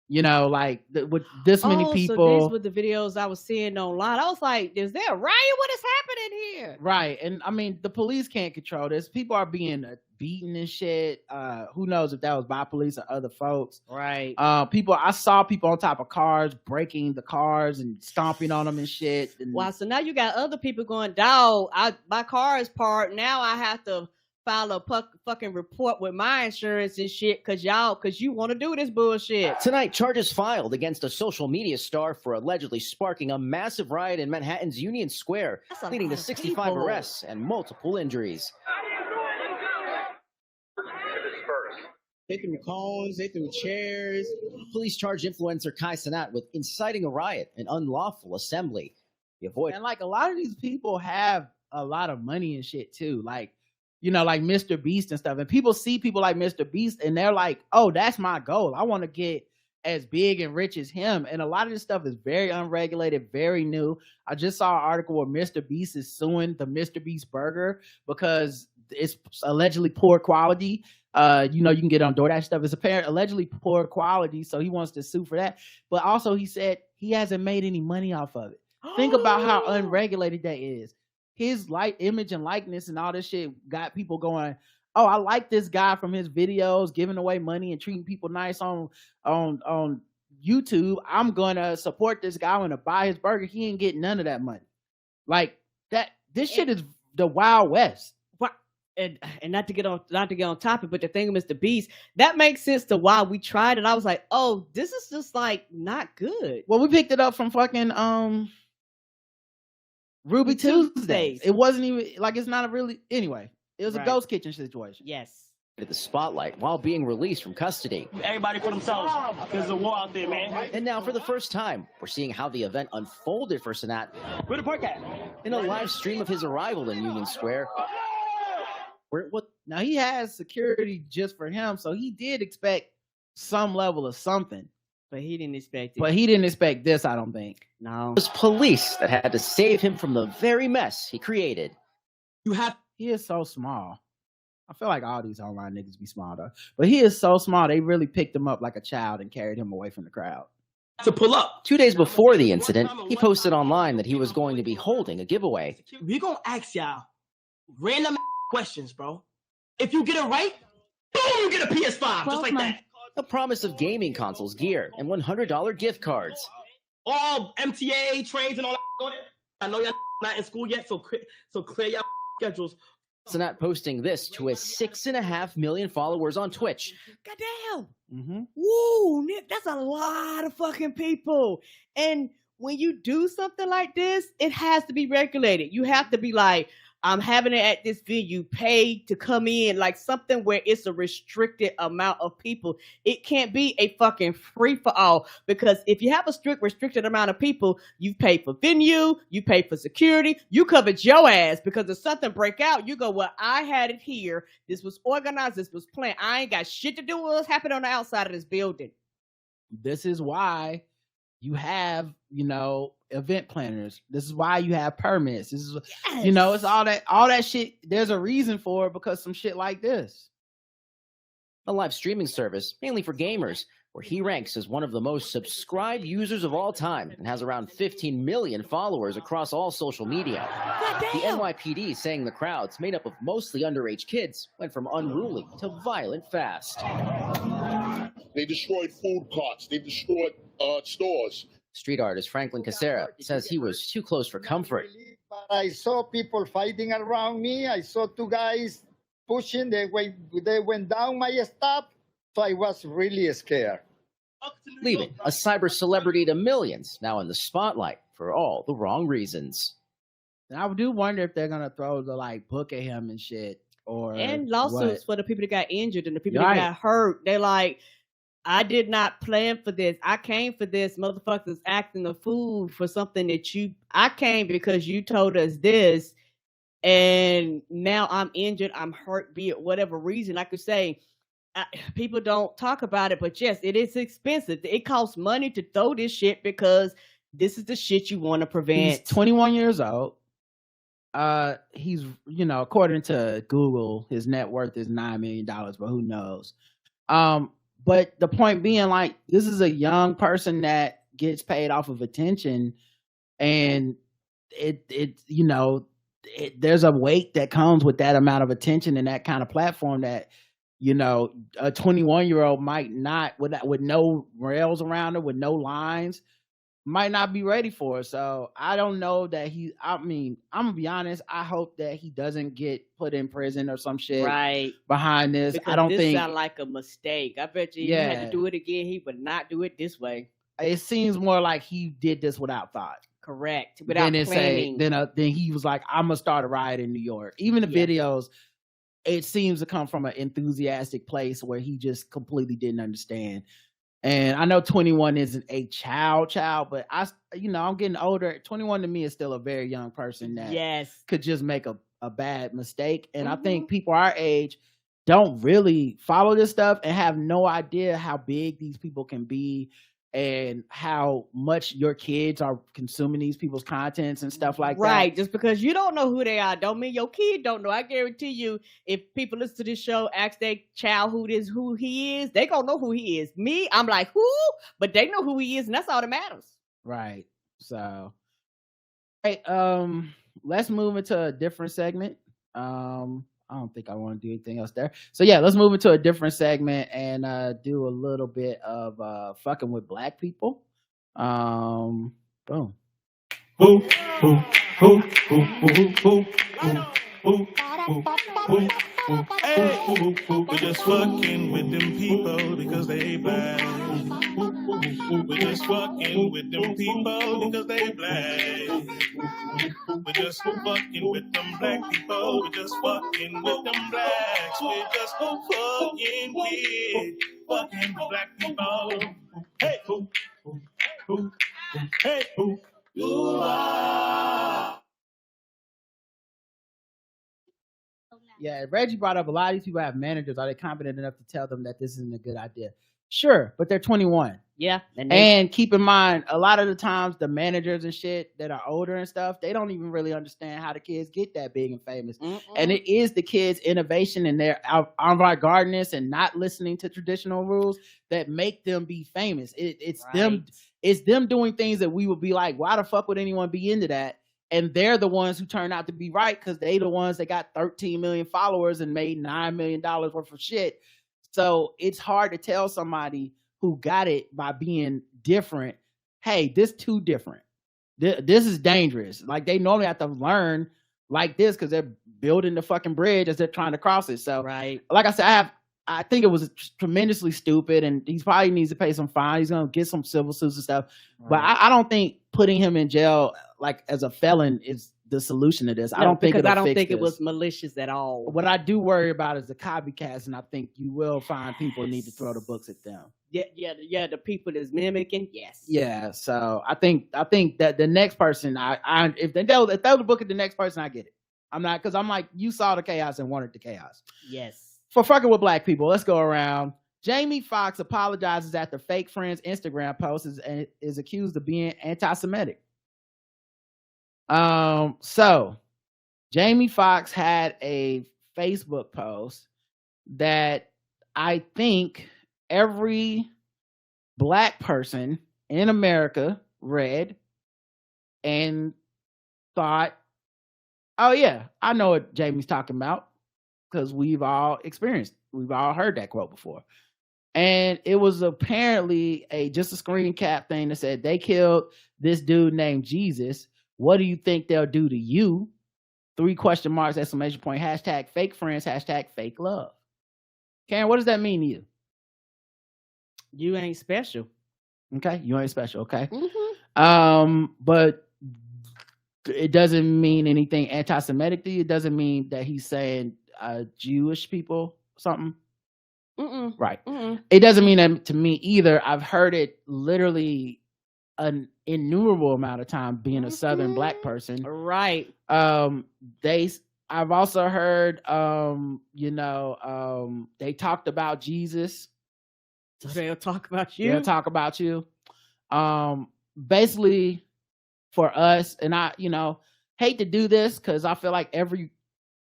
Like with this many people. So these were the videos I was seeing online. I was like, is there a riot? What is happening here? Right. And I mean, the police can't control this. People are being beaten and shit. Who knows if that was by police or other folks. Right. I saw people on top of cars, breaking the cars and stomping on them and shit. And wow, so now you got other people going, dog, my car is parked. Now I have to file a fucking report with my insurance and shit because you want to do this bullshit. Tonight, charges filed against a social media star for allegedly sparking a massive riot in Manhattan's Union Square, leading to 65 arrests and multiple injuries. They threw cones, they threw chairs. Police charged influencer Kai Cenat with inciting a riot and unlawful assembly. And like a lot of these people have a lot of money and shit too. Like, you know, like Mr. Beast and stuff. And people see people like Mr. Beast and they're like, oh, that's my goal. I want to get as big and rich as him. And a lot of this stuff is very unregulated, very new. I just saw an article where Mr. Beast is suing the Mr. Beast burger because it's allegedly poor quality. You know, you can get on DoorDash stuff. It's apparently allegedly poor quality. So he wants to sue for that. But also he said he hasn't made any money off of it. Think about how unregulated that is. His image and likeness and all this shit got people going, oh, I like this guy from his videos, giving away money and treating people nice on YouTube. I'm going to support this guy. I'm going to buy his burger. He ain't getting none of that money. Like that. This shit is the Wild West. And not to get on topic, but the thing with Mr. Beast, that makes sense to why we tried it. I was like, oh, this is just like not good. Well, we picked it up from fucking Ruby Tuesdays. It wasn't even like, it's not a really, anyway, it was a ghost kitchen situation. Yes. The spotlight while being released from custody. Everybody for themselves. There's a war out there, man. And now for the first time, we're seeing how the event unfolded for Cenat Where the park at? in a live stream of his arrival in Union Square. Now he has security just for him, so he did expect some level of something. But he didn't expect it. But he didn't expect this, I don't think. No. It was police that had to save him from the very mess he created. He is so small. I feel like all these online niggas be small though. But he is so small, they really picked him up like a child and carried him away from the crowd. To pull up. 2 days before the incident, he posted online that he was going to be holding a giveaway. We gonna ask y'all random questions, bro. If you get it right, boom, you get a PS5, just like that. A promise of gaming consoles, gear, and $100 gift cards. All MTA trains and all that. Go there. I know y'all not in school yet, so clear y'all schedules. Cenat posting this to his 6.5 million followers on Twitch. Goddamn. Mm-hmm. Woo, Nick, that's a lot of fucking people. And when you do something like this, it has to be regulated. You have to be like, I'm having it at this venue, pay to come in, like something where it's a restricted amount of people. It can't be a fucking free for all, because if you have a restricted amount of people, you pay for venue, you pay for security, you covered your ass, because if something break out, you go, well, I had it here. This was organized. This was planned. I ain't got shit to do with what's happening on the outside of this building. This is why you have, you know, event planners. This is why you have permits. This is, you know, it's all that shit. There's a reason for it, because some shit like this. A live streaming service, mainly for gamers, where he ranks as one of the most subscribed users of all time and has around 15 million followers across all social media. The NYPD saying the crowds, made up of mostly underage kids, went from unruly to violent fast. They destroyed food carts. They destroyed stores. Street artist Franklin Casera says he was too close for comfort. I saw people fighting around me. I saw two guys pushing. They went down my stop. So I was really scared. Leaving a cyber celebrity to millions, now in the spotlight for all the wrong reasons. And I do wonder if they're going to throw the like book at him and shit. And lawsuits for the people that got injured and the people that got hurt. They're like, I did not plan for this. I came for this. Motherfuckers acting a fool for something that I came because you told us this. And now I'm injured. I'm hurt, be it whatever reason. I could say, people don't talk about it, but yes, it is expensive. It costs money to throw this shit because this is the shit you want to prevent. He's 21 years old. He's, you know, according to Google, his net worth is $9 million, but who knows? But the point being, like, this is a young person that gets paid off of attention, and it you know, there's a weight that comes with that amount of attention and that kind of platform that, you know, a 21-year-old might not, with no rails around her, with no lines, might not be ready for it. So I don't know that I'm gonna be honest, I hope that he doesn't get put in prison or some shit behind this. Because I don't think sound like a mistake. I bet you he had to do it again, he would not do it this way. It seems more like he did this without thought. Correct. Without planning. Then he was like, I'm gonna start a riot in New York. Even the videos, it seems to come from an enthusiastic place where he just completely didn't understand. And I know 21 isn't a child, but I'm getting older. 21 to me is still a very young person that could just make a bad mistake. And I think people our age don't really follow this stuff and have no idea how big these people can be and how much your kids are consuming these people's contents and stuff like that. Right. Just because you don't know who they are don't mean your kid don't know. I guarantee you, if people listen to this show, ask their child who he is, they gonna know who he is. Me, I'm like, who? But they know who he is, and that's all that matters. Right. So, hey, let's move into a different segment. I don't think I want to do anything else there. So yeah, let's move into a different segment and do a little bit of fucking with black people. Boom. Hey, we're just fucking with them people because they black. We're just fucking with them people because they black. We're just fucking with them black people. We're just fucking with them blacks. We're just fucking with black people. Hey, hey, you are. Yeah, Reggie brought up a lot of these people have managers. Are they competent enough to tell them that this isn't a good idea? Sure, but they're 21. Yeah. And keep in mind, a lot of the times the managers and shit that are older and stuff, they don't even really understand how the kids get that big and famous. And it is the kids' innovation and their avant-gardeness and not listening to traditional rules that make them be famous. It's them doing things that we would be like, why the fuck would anyone be into that? And they're the ones who turn out to be right because they the ones that got 13 million followers and made $9 million worth of shit. So it's hard to tell somebody who got it by being different, hey, this too different. This is dangerous. Like, they normally have to learn like this because they're building the fucking bridge as they're trying to cross it. So, like I said, I think it was tremendously stupid, and he probably needs to pay some fine. He's gonna get some civil suits and stuff. But I don't think putting him in jail like as a felon is the solution to this. No, I don't think it was malicious at all. What I do worry about is the copycats, and I think you will find people need to throw the books at them. Yeah, the people that's mimicking, yes. Yeah, so I think that the next person, if they throw the book at the next person, I get it. I'm not, because I'm like, you saw the chaos and wanted the chaos. Yes. For fucking with black people, let's go around. Jamie Foxx apologizes after fake friend's Instagram post is accused of being anti-Semitic. So Jamie Foxx had a Facebook post that I think every black person in America read and thought, oh yeah, I know what Jamie's talking about, because we've all heard that quote before. And it was apparently just a screen cap thing that said, they killed this dude named Jesus. What do you think they'll do to you? 3 question marks, exclamation point, hashtag fake friends, hashtag fake love. Karen, what does that mean to you? You ain't special. Okay, you ain't special, okay. But it doesn't mean anything anti-Semitic to you. It doesn't mean that he's saying Jewish people something. Right. It doesn't mean that to me either. I've heard it literally an innumerable amount of time being a Southern black person. Right. I've also heard they talked about Jesus. They'll talk about you. They'll talk about you. Basically for us, and I hate to do this because I feel like every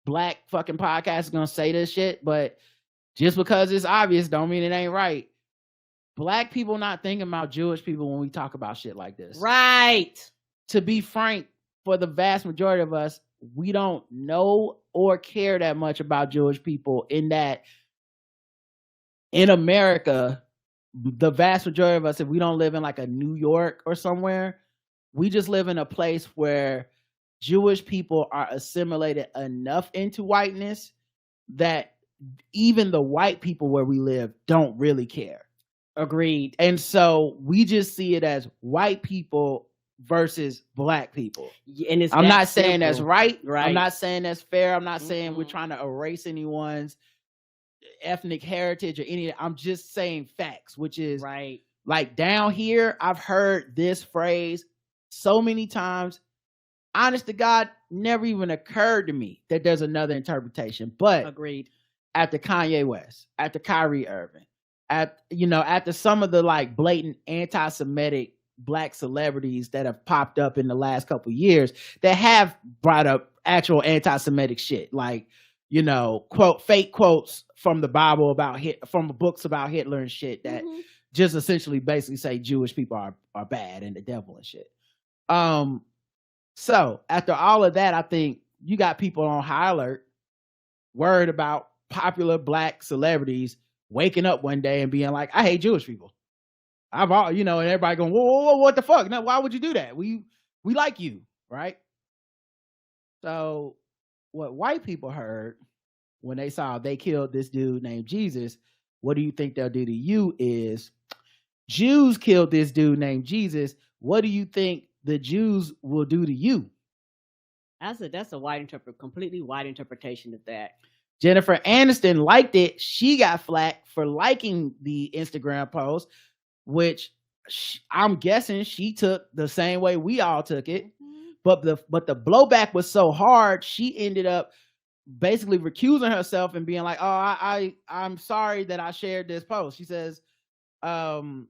black fucking podcast is gonna say this shit, but just because it's obvious don't mean it ain't right. Black people not thinking about Jewish people when we talk about shit like this. Right. To be frank, for the vast majority of us, we don't know or care that much about Jewish people, in that in America, the vast majority of us, if we don't live in like a New York or somewhere, we just live in a place where Jewish people are assimilated enough into whiteness that even the white people where we live don't really care. Agreed. And so we just see it as white people versus black people. And I'm not saying that's right. Right. I'm not saying that's fair. I'm not saying we're trying to erase anyone's ethnic heritage or any. I'm just saying facts, which is right. Like down here, I've heard this phrase so many times. Honest to God, never even occurred to me that there's another interpretation. But agreed. After Kanye West, after Kyrie Irving, after some of the like blatant anti-Semitic black celebrities that have popped up in the last couple of years that have brought up actual anti-Semitic shit, like, fake quotes from the Bible from books about Hitler and shit that just essentially basically say Jewish people are bad and the devil and shit. So after all of that, I think you got people on high alert, worried about popular black celebrities waking up one day and being like, I hate Jewish people. And everybody going, whoa, what the fuck? No, why would you do that? We like you, right? So what white people heard when they saw they killed this dude named Jesus, what do you think they'll do to you is, Jews killed this dude named Jesus. What do you think the Jews will do to you? That's a completely wide interpretation of that. Jennifer Aniston liked it. She got flack for liking the Instagram post, which I'm guessing she took the same way we all took it. But the blowback was so hard, she ended up basically recusing herself and being like, "Oh, I'm sorry that I shared this post." She says, she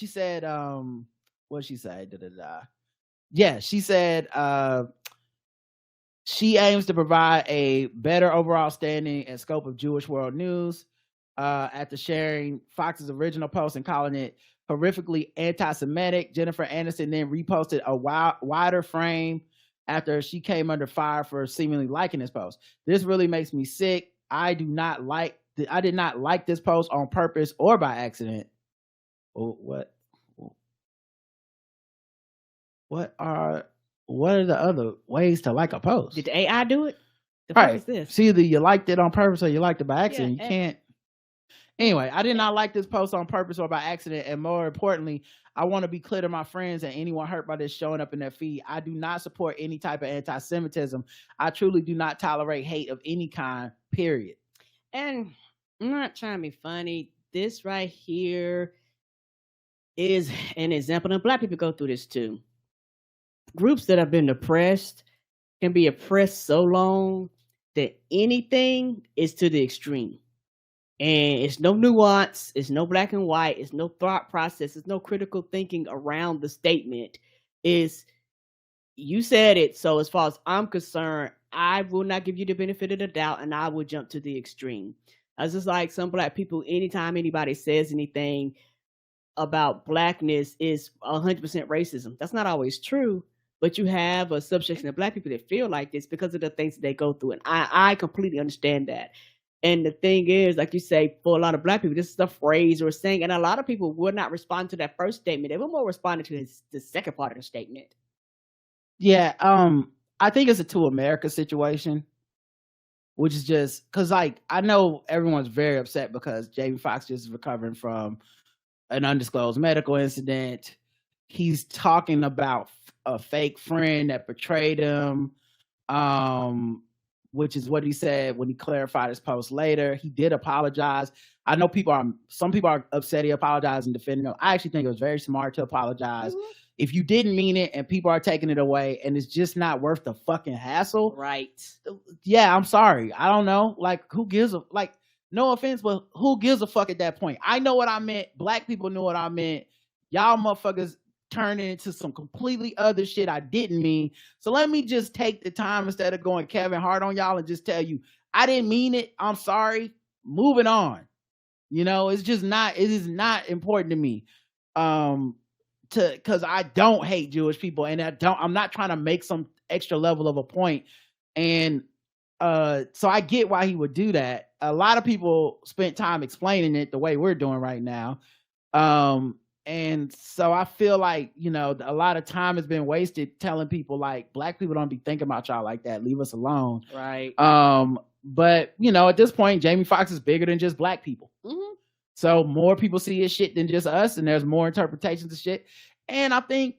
said, what she say? Yeah, she said, she aims to provide a better overall standing and scope of Jewish world news after sharing Fox's original post and calling it horrifically anti-Semitic. Jennifer Aniston then reposted a wider frame after she came under fire for seemingly liking this post. This really makes me sick. I did not like this post on purpose or by accident. What are the other ways to like a post? Did the AI do it? The right. fuck is this? See, either you liked it on purpose or you liked it by accident. You can't. Anyway, I did not like this post on purpose or by accident. And more importantly, I want to be clear to my friends and anyone hurt by this showing up in their feed. I do not support any type of anti-Semitism. I truly do not tolerate hate of any kind, period. And I'm not trying to be funny. This right here is an example. And black people go through this too. Groups that have been oppressed can be oppressed so long that anything is to the extreme. And it's no nuance, it's no black and white, it's no thought process, it's no critical thinking around the statement. Is you said it, so as far as I'm concerned, I will not give you the benefit of the doubt and I will jump to the extreme. It's just like some black people, anytime anybody says anything about blackness is 100% racism. That's not always true, but you have a subsection of black people that feel like this because of the things that they go through. And I completely understand that. And the thing is, like you say, for a lot of black people, this is a phrase or a saying, and a lot of people would not respond to that first statement. They were more responding to the second part of the statement. Yeah, I think it's a To America situation, which is just because, like, I know everyone's very upset because Jamie Foxx just is recovering from an undisclosed medical incident. He's talking about a fake friend that betrayed him, which is what he said when he clarified his post later. He did apologize. I know some people are upset he apologized and defending him. I actually think it was very smart to apologize. Mm-hmm. If you didn't mean it and people are taking it away and it's just not worth the fucking hassle. Right. Yeah, I'm sorry. I don't know. Like, who gives a, like, no offense, but who gives a fuck at that point? I know what I meant. Black people knew what I meant. Y'all motherfuckers turned it into some completely other shit I didn't mean. So let me just take the time instead of going Kevin Hart on y'all and just tell you, I didn't mean it. I'm sorry. Moving on. It is not important to me. because I don't hate Jewish people, and I'm not trying to make some extra level of a point. And so I get why he would do that. A lot of people spent time explaining it the way we're doing right now. And so I feel like, you know, a lot of time has been wasted telling people like black people don't be thinking about y'all like that. Leave us alone. Right. But you know, at this point, Jamie Foxx is bigger than just black people. Mm-hmm. So more people see his shit than just us, and there's more interpretations of shit. And I think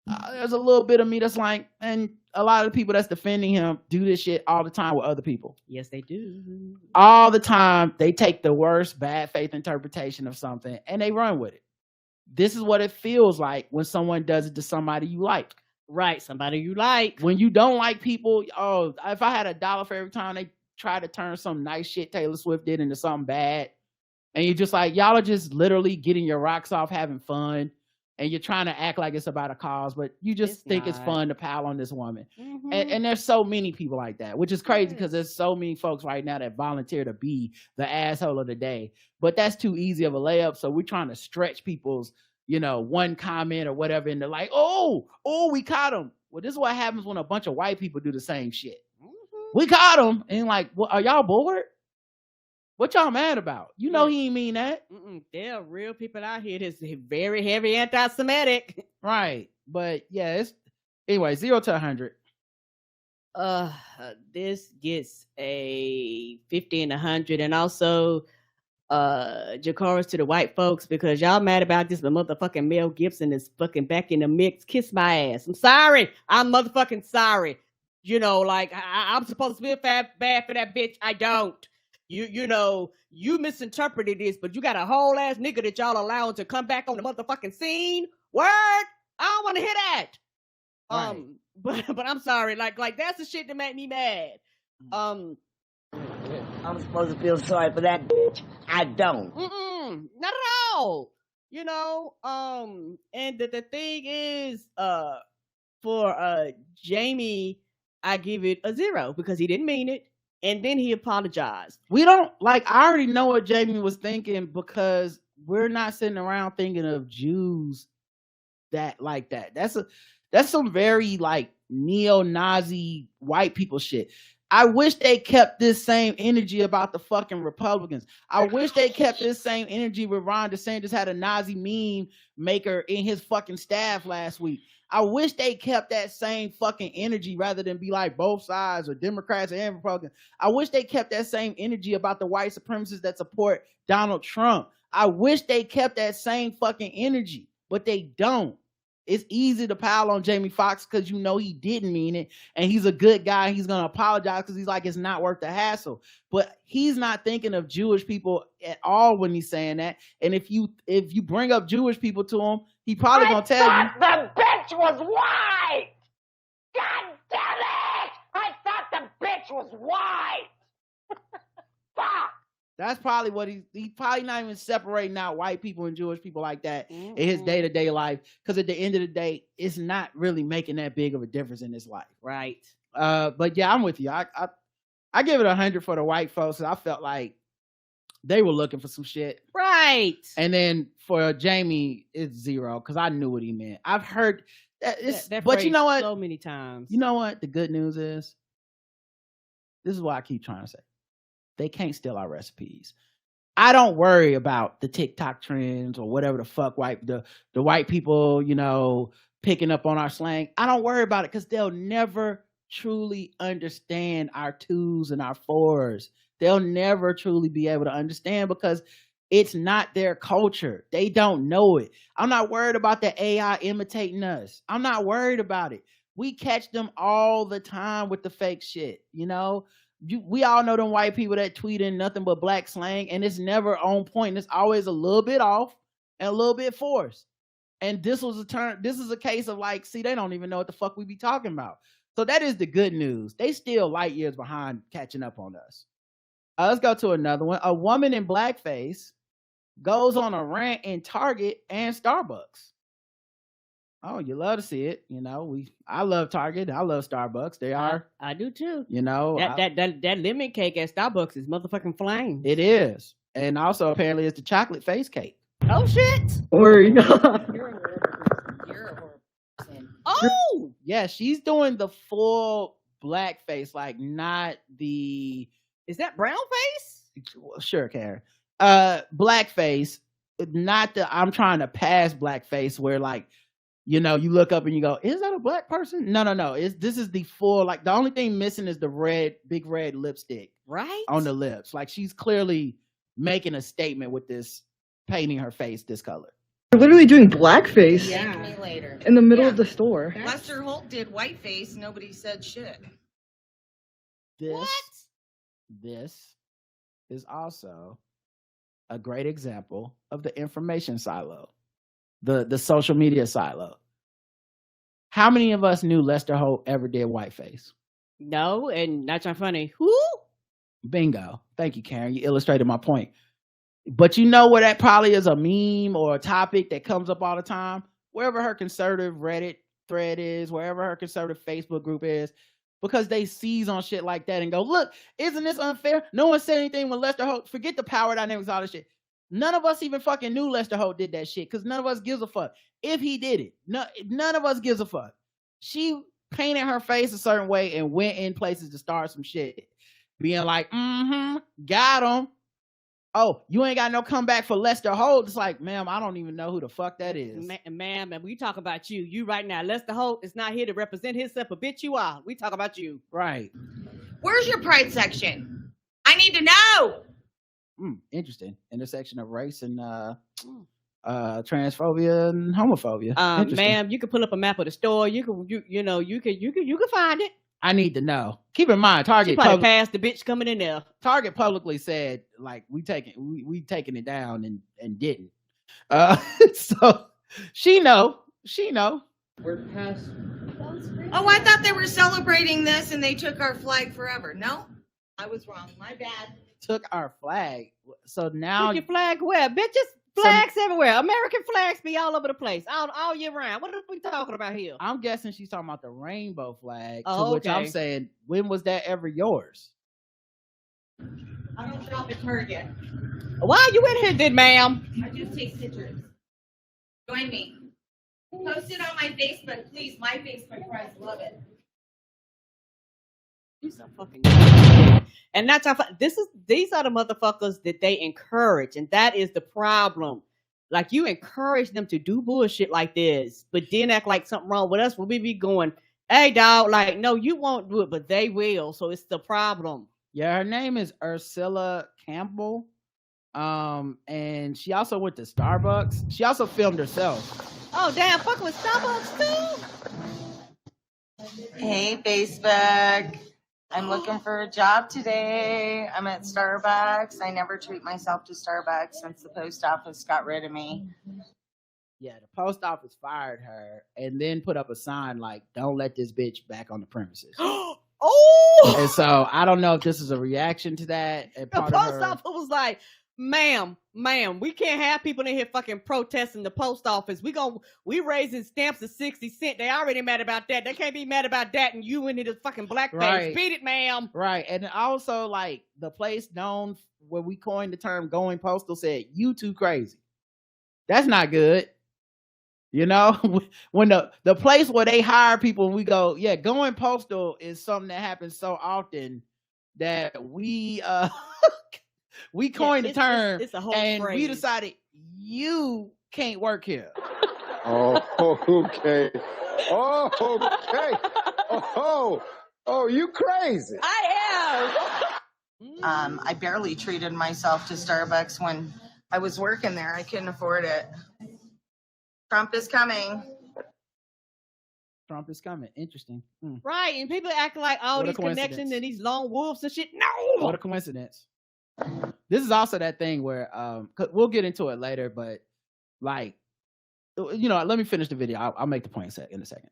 there's a little bit of me that's like, and a lot of the people that's defending him do this shit all the time with other people. Yes, they do. All the time, they take the worst bad faith interpretation of something and they run with it. This is what it feels like when someone does it to somebody you like. Right, somebody you like. When you don't like people, oh, if I had $1 for every time they try to turn some nice shit Taylor Swift did into something bad, and you're just like, y'all are just literally getting your rocks off, having fun, and you're trying to act like it's about a cause, but you just think it's fun to pile on this woman. Mm-hmm. And there's so many people like that, which is crazy because there's so many folks right now that volunteer to be the asshole of the day. But that's too easy of a layup, so we're trying to stretch people's, you know, one comment or whatever, and they're like, oh, we caught him. Well, this is what happens when a bunch of white people do the same shit. Mm-hmm. We caught him. And like, well, are y'all bored? What y'all mad about? You know he ain't mean that. There are real people out here that's very heavy anti-Semitic. Right. But yeah, it's anyway, 0 to 100. This gets a 50 and 100, and also Jacaras to the white folks because y'all mad about this, but motherfucking Mel Gibson is fucking back in the mix. Kiss my ass. I'm sorry. I'm motherfucking sorry. You know, like I'm supposed to feel bad for that bitch. I don't. You know, you misinterpreted this, but you got a whole ass nigga that y'all allowing to come back on the motherfucking scene. Word? I don't want to hear that. Right. But I'm sorry. Like that's the shit that made me mad. I'm supposed to feel sorry for that bitch. I don't. Not at all. You know, and the thing is, for Jamie, I give it a 0 because he didn't mean it. And then he apologized. We don't like, I already know what Jamie was thinking because we're not sitting around thinking of Jews that like that. That's some very like neo-Nazi white people shit. I wish they kept this same energy about the fucking Republicans. I wish they kept this same energy with Ron DeSantis had a Nazi meme maker in his fucking staff last week. I wish they kept that same fucking energy rather than be like both sides or Democrats and Republicans. I wish they kept that same energy about the white supremacists that support Donald Trump. I wish they kept that same fucking energy, but they don't. It's easy to pile on Jamie Foxx because you know he didn't mean it, and he's a good guy. He's gonna apologize because he's like, it's not worth the hassle. But he's not thinking of Jewish people at all when he's saying that. And if you bring up Jewish people to him, he probably gonna tell you the bitch was white. God damn it! I thought the bitch was white. Fuck. That's probably what he's probably not even separating out white people and Jewish people like that in his day-to-day life. Because at the end of the day, it's not really making that big of a difference in his life. Right. But yeah, I'm with you. I give it 100 for the white folks. I felt like they were looking for some shit. Right. And then for Jamie, it's 0 because I knew what he meant. I've heard that but you know what? So many times. You know what? The good news is, this is what I keep trying to say. They can't steal our recipes. I don't worry about the TikTok trends or whatever the fuck the white people, you know, picking up on our slang. I don't worry about it because they'll never truly understand our 2s and our 4s. They'll never truly be able to understand because it's not their culture. They don't know it. I'm not worried about the AI imitating us. I'm not worried about it. We catch them all the time with the fake shit, you know? We all know them white people that tweet in nothing but black slang, and it's never on point. It's always a little bit off and a little bit forced. And this is a case of like, see, they don't even know what the fuck we be talking about. So that is the good news. They still light years behind catching up on us. Let's go to another one. A woman in blackface goes on a rant in Target and Starbucks. Oh, you love to see it. You know, I love Target. I love Starbucks. They are. I do too. You know, that lemon cake at Starbucks is motherfucking flame. It is. And also apparently it's the chocolate face cake. Oh shit. Word. Yeah, she's doing the full blackface, like not the. Is that brown face? Sure, Karen. Blackface, not the. I'm trying to pass blackface, where like, you know, you look up and you go, is that a black person? No. This is the full. Like the only thing missing is the big red lipstick, right, on the lips. Like she's clearly making a statement with this, painting her face this color. They're literally doing blackface Me later. in the middle of the store. Lester Holt did whiteface. Nobody said shit. This is also a great example of the information silo, the social media silo. How many of us knew Lester Holt ever did whiteface? No, and not trying funny. Who? Bingo. Thank you, Karen. You illustrated my point. But you know where that probably is a meme or a topic that comes up all the time? Wherever her conservative Reddit thread is, wherever her conservative Facebook group is, because they seize on shit like that and go, look, isn't this unfair? No one said anything when Lester Holt, forget the power dynamics, all this shit. None of us even fucking knew Lester Holt did that shit because none of us gives a fuck. If he did it, none of us gives a fuck. She painted her face a certain way and went in places to start some shit. Being like, got him. Oh, you ain't got no comeback for Lester Holt. It's like, ma'am, I don't even know who the fuck that is. Ma'am, and we talk about you. You right now. Lester Holt is not here to represent himself, but bitch, you are. We talk about you. Right. Where's your pride section? I need to know. Interesting. Intersection of race and transphobia and homophobia. Ma'am, you can pull up a map of the store. You can find it. I need to know. Keep in mind, Target passed the bitch coming in there. Target publicly said, like, we taking it down and didn't. So she know. We're past. Oh, I thought they were celebrating this and they took our flag forever. No, I was wrong. My bad. Took our flag. So now took your flag where? Bitches. Flags everywhere. American flags be all over the place, all year round. What are we talking about here? I'm guessing she's talking about the rainbow flag. Oh, to which I'm saying, when was that ever yours? I don't shop at Target. Why are you in here, then, ma'am? I just take pictures. Join me. Post it on my Facebook, please. My Facebook friends love it. These are fucking. And that's how these are the motherfuckers that they encourage, and that is the problem. Like, you encourage them to do bullshit like this, but then act like something wrong with us when we be going, hey dog, like, no, you won't do it, but they will. So it's the problem. Yeah, her name is Ursula Campbell. And she also went to Starbucks. She also filmed herself. Oh damn, fuck with Starbucks too. Hey Facebook. I'm looking for a job today. I'm at Starbucks. I never treat myself to Starbucks since the post office got rid of me. Yeah, the post office fired her and then put up a sign like, don't let this bitch back on the premises. Oh! And so I don't know if this is a reaction to that. And the post office was like, ma'am, we can't have people in here fucking protesting the post office. We raising stamps to 60 cents. They already mad about that. They can't be mad about that. And you into the fucking blackface. Right. Beat it, ma'am. Right. And also, like, the place known where we coined the term going postal said, you too crazy. That's not good. You know, when the place where they hire people, we go, yeah, going postal is something that happens so often that we we coined the term, it's a whole and phrase. We decided you can't work here. Oh, okay. Oh, okay. Oh, you crazy. I am. I barely treated myself to Starbucks when I was working there. I couldn't afford it. Trump is coming. Trump is coming. Interesting. Right, and people acting like all these connections and these lone wolves and shit. No! What a coincidence. This is also that thing where we'll get into it later, but like, you know, let me finish the video. I'll make the point in a second.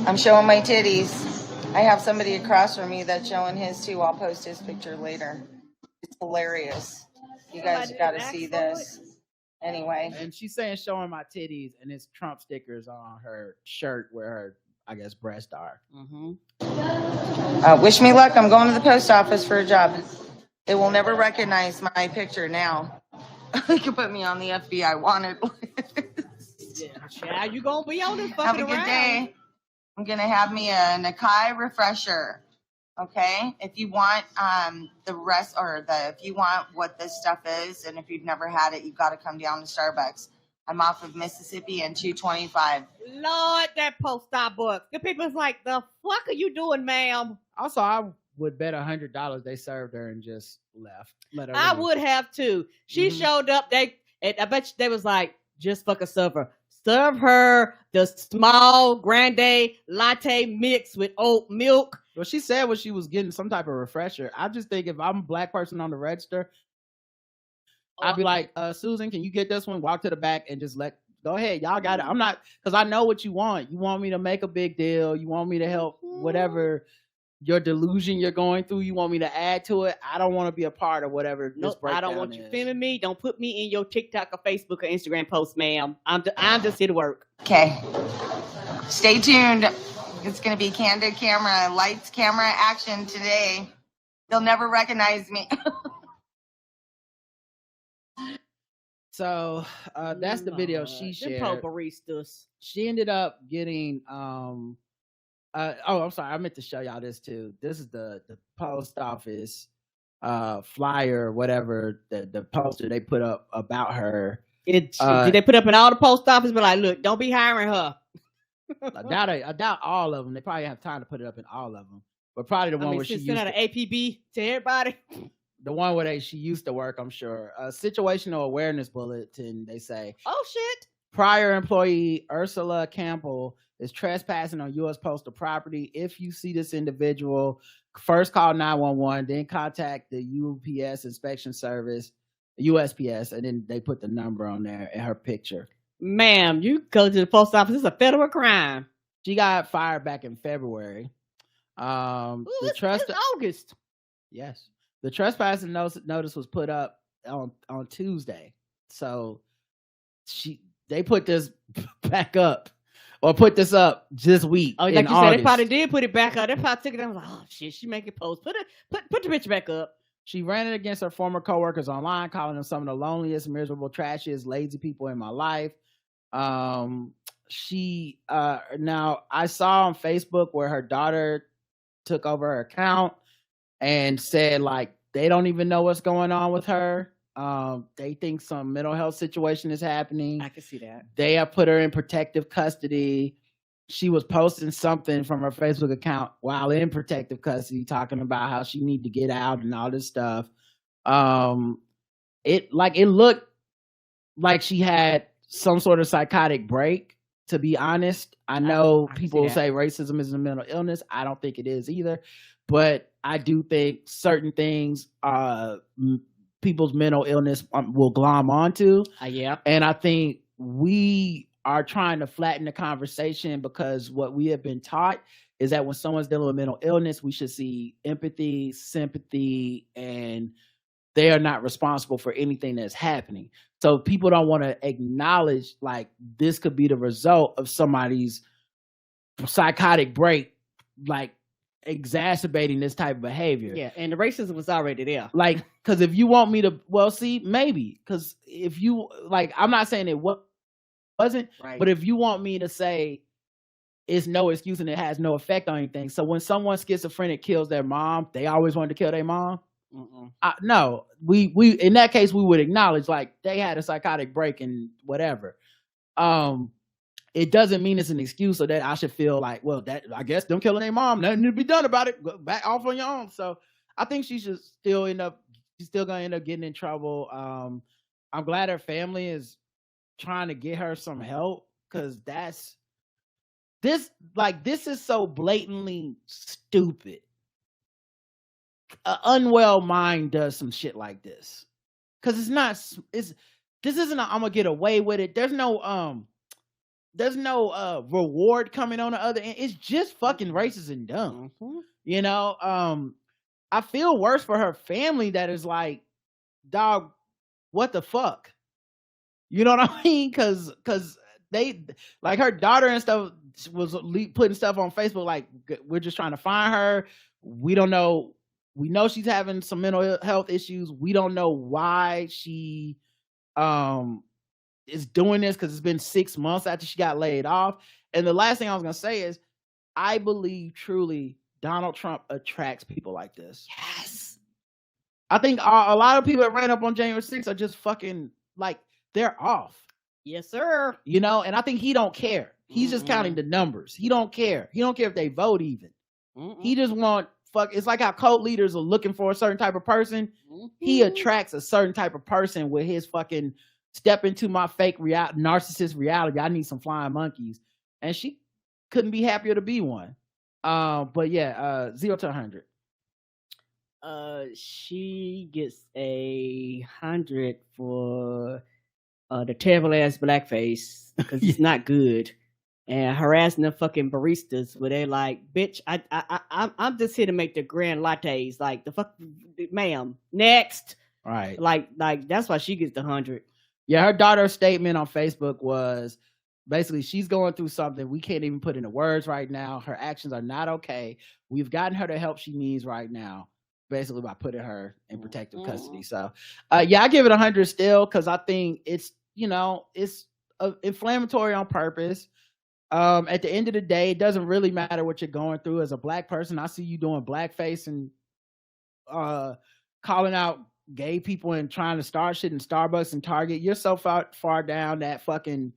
I'm showing my titties. I have somebody across from me that's showing his too. I'll post his picture later. It's hilarious. You guys got to see this. Anyway. And she's saying showing my titties, and it's Trump stickers on her shirt where her, I guess, breasts are. Wish me luck. I'm going to the post office for a job. They will never recognize my picture now. They could put me on the FBI wanted list. Yeah, child, you gonna be on this fucking Have a good around. day. I'm gonna have me a Nakai refresher. Okay, if you want if you want what this stuff is, and if you've never had it, you've got to come down to Starbucks. I'm off of Mississippi and 225. Lord, that post Starbucks. The people's like, the fuck are you doing, ma'am? Also, I would bet $100 they served her and just left. Let her I leave. would have too. She showed up. I bet you they was like, just fucking serve her. Serve her the small grande latte mix with oat milk. Well, she said when she was getting some type of refresher. I just think if I'm a black person on the register, I'd be like, Susan, can you get this one? Walk to the back and just go ahead. Y'all got it. I'm not, because I know what you want. You want me to make a big deal. You want me to help whatever your delusion you're going through. You want me to add to it. I don't want to be a part of whatever this breakdown I don't want you is. filming me. Don't put me in your TikTok or Facebook or Instagram post, ma'am. I'm just here to work. Okay. Stay tuned. It's going to be candid camera, lights, camera, action today. They'll never recognize me. So that's the video she shared. Baristas. She ended up getting I'm sorry, I meant to show y'all this too. This is the post office flyer or whatever, the poster they put up about her. Did they put up in all the post office? But like, look, don't be hiring her. I doubt all of them. They probably have time to put it up in all of them. But probably the one where she sent out an APB to everybody. The one where she used to work, I'm sure. A situational awareness bulletin, they say. Oh, shit. Prior employee Ursula Campbell is trespassing on U.S. postal property. If you see this individual, first call 911, then contact the UPS inspection service, USPS, and then they put the number on there and her picture. Ma'am, you go to the post office. It's a federal crime. She got fired back in February. It's August. Yes. The trespassing notice was put up on Tuesday. So they put this back up or put this up this week. Oh, like you said, they probably did put it back up. They probably took it down. I was like, oh shit, she making posts. Put the picture back up. She ran it against her former coworkers online, calling them some of the loneliest, miserable, trashiest, lazy people in my life. Now I saw on Facebook where her daughter took over her account and said like they don't even know what's going on with her. They think some mental health situation is happening. I can see that. They have put her in protective custody. She was posting something from her Facebook account while in protective custody, talking about how she need to get out and all this stuff. It looked like she had some sort of psychotic break, to be honest. I know people say racism is a mental illness. I don't think it is either, but I do think certain things people's mental illness will glom onto. Yeah. And I think we are trying to flatten the conversation because what we have been taught is that when someone's dealing with mental illness, we should see empathy, sympathy, and they are not responsible for anything that's happening. So people don't want to acknowledge like this could be the result of somebody's psychotic break, like exacerbating this type of behavior. Yeah, and the racism was already there. Like, because if you want me to, well, see, maybe, because if you, like, I'm not saying it wasn't, right, but if you want me to say it's no excuse and it has no effect on anything. So when someone schizophrenic kills their mom, they always wanted to kill their mom. No, we in that case we would acknowledge like they had a psychotic break and whatever. It doesn't mean it's an excuse so that I should feel like, well, that I guess them killing their mom, nothing to be done about it. Go back off on your own. So I think she's still gonna end up getting in trouble. I'm glad her family is trying to get her some help because this is so blatantly stupid. An unwell mind does some shit like this because this isn't a, I'm gonna get away with it. There's no reward coming on the other end. It's just fucking racist and dumb. You know, I feel worse for her family that is like, dog, what the fuck? You know what I mean? Because they, like her daughter and stuff was putting stuff on Facebook like, we're just trying to find her. We don't know. We know she's having some mental health issues. We don't know why she is doing this because it's been 6 months after she got laid off. And the last thing I was gonna say is, I believe truly Donald Trump attracts people like this. Yes. I think a lot of people that ran up on January 6th are just fucking like they're off. Yes, sir. You know, and I think he don't care. He's just counting the numbers. He don't care. He don't care if they vote even. He just want it's like how cult leaders are looking for a certain type of person. He attracts a certain type of person with his fucking step into my fake narcissist reality. I need some flying monkeys. And she couldn't be happier to be one. But yeah, 0 to 100. She gets 100 for the terrible ass blackface because it's not good, and harassing the fucking baristas where they like, bitch, I'm just here to make the grand lattes. Like the fuck, ma'am. Next, right? Like that's why she gets the 100. Yeah, her daughter's statement on Facebook was basically she's going through something we can't even put into words right now. Her actions are not okay. We've gotten her the help she needs right now, basically by putting her in protective custody. So, yeah, I give it 100 still because I think it's, you know, it's inflammatory on purpose. At the end of the day, it doesn't really matter what you're going through as a black person. I see you doing blackface and calling out gay people and trying to start shit in Starbucks and Target. You're so far down that fucking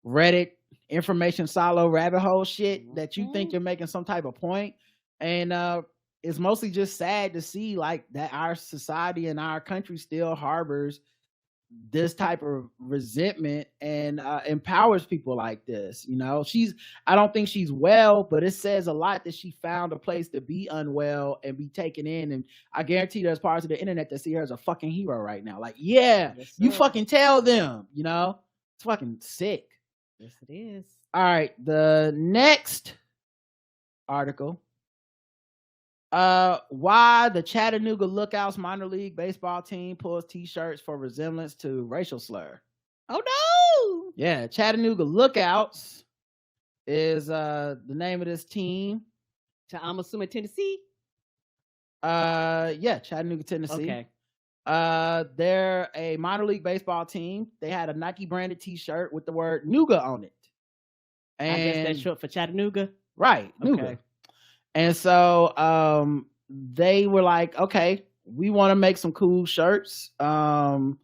Reddit information silo rabbit hole shit that you think you're making some type of point. And it's mostly just sad to see like that our society and our country still harbors this type of resentment and empowers people like this. You know, I don't think she's well, but it says a lot that she found a place to be unwell and be taken in. And I guarantee there's parts of the internet that see her as a fucking hero right now. Like, yeah, you fucking tell them, you know, it's fucking sick. Yes, it is. All right. The next article. Why the Chattanooga Lookouts minor league baseball team pulls t-shirts for resemblance to racial slur. Oh no! Yeah, Chattanooga Lookouts is the name of this team. I'm assuming Tennessee. Yeah, Chattanooga, Tennessee. Okay. They're a minor league baseball team. They had a Nike branded t-shirt with the word Nooga on it. And I guess that's short for Chattanooga. Right, Nooga. Okay. And so they were like, okay, we want to make some cool shirts. And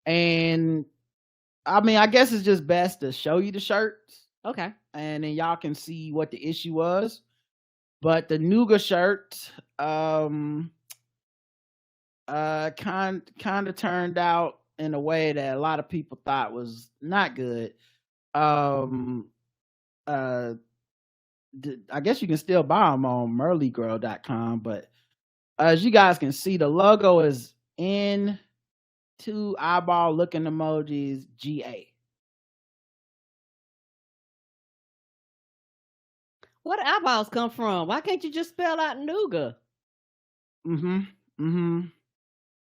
I mean, I guess it's just best to show you the shirts. Okay. And then y'all can see what the issue was. But the Nooga shirt kind of turned out in a way that a lot of people thought was not good. I guess you can still buy them on merlygirl.com, but as you guys can see, the logo is in 2 eyeball looking emojis GA. Where do eyeballs come from? Why can't you just spell out Nooga?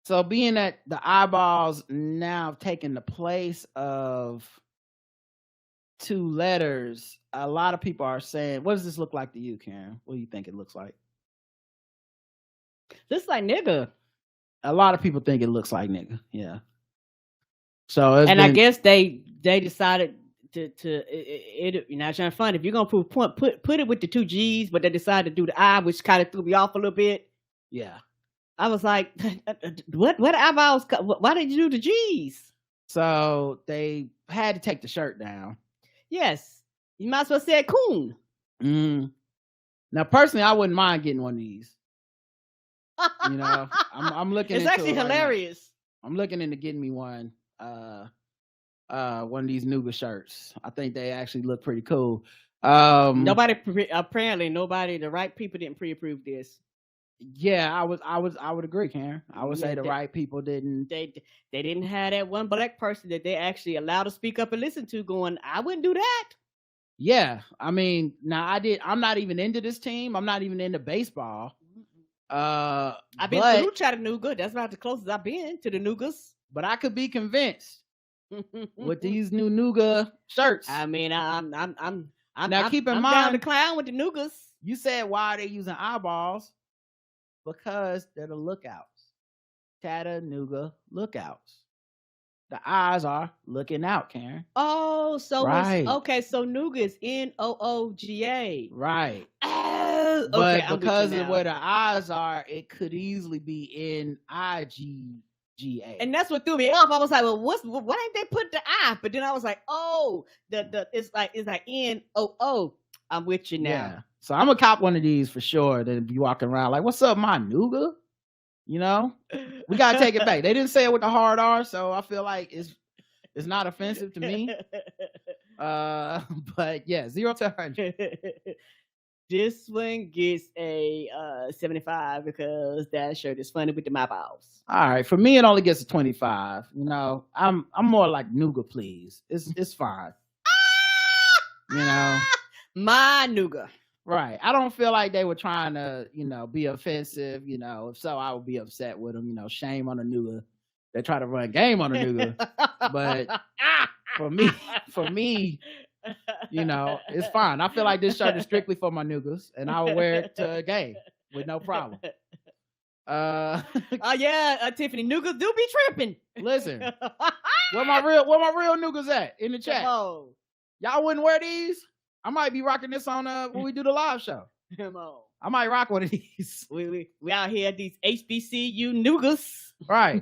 So being that the eyeballs now have taken the place of 2 letters, a lot of people are saying, what does this look like to you, Karen? What do you think it looks like? Looks like nigga. A lot of people think it looks like nigga. Yeah. So I guess they decided to you know, it's kind of fun. If you're gonna put it with the 2 G's, but they decided to do the I, which kind of threw me off a little bit. Yeah. I was like, what eyeballs? Why did you do the G's? So they had to take the shirt down. Yes. You might as well say coon. Now, personally, I wouldn't mind getting one of these. You know, I'm looking. It's actually hilarious. I'm looking into getting me one. One of these Nooga shirts. I think they actually look pretty cool. Apparently nobody, the right people didn't pre-approve this. Yeah, I would agree, Karen. I would say the right people didn't. They didn't have that one black person that they actually allowed to speak up and listen to going, I wouldn't do that. Yeah, I mean, I'm not even into this team. I'm not even into baseball. I've been through Chattanooga. That's about the closest I've been to the Noogas. But I could be convinced with these new Nooga shirts. I mean, I'm keep in mind down to clown with the Noogas. You said why are they using eyeballs? Because they're the Lookouts, Chattanooga Lookouts. The eyes are looking out, Karen. Oh, so Right. okay. So Nooga is Nooga. Right. Oh, But okay. I'm with because you of now. where the eyes are, it could easily be NIGGA. And that's what threw me off. I was like, well, why ain't they put the I? But then I was like, oh, it's like NOO. I'm with you now. Yeah. So I'm gonna cop one of these for sure. Then be walking around like, "What's up, my Nooga?" You know, we gotta take it back. They didn't say it with the hard R, so I feel like it's not offensive to me. But yeah, 0 to 100. This one gets a 75 because that shirt is funny with the mouth balls. All right, for me it only gets a 25. You know, I'm more like Nooga, please. It's fine. You know, my Nooga. Right. I don't feel like they were trying to, be offensive. If so, I would be upset with them. Shame on the Nooga. They try to run game on the Nooga. But for me, it's fine. I feel like this shirt is strictly for my Noogas, and I will wear it to a game with no problem. Tiffany, Noogas do be tripping. Listen, where my real Noogas at in the chat? Oh. Y'all wouldn't wear these? I might be rocking this on when we do the live show. Come on. I might rock one of these. We out here at these HBCU Noogas. Right.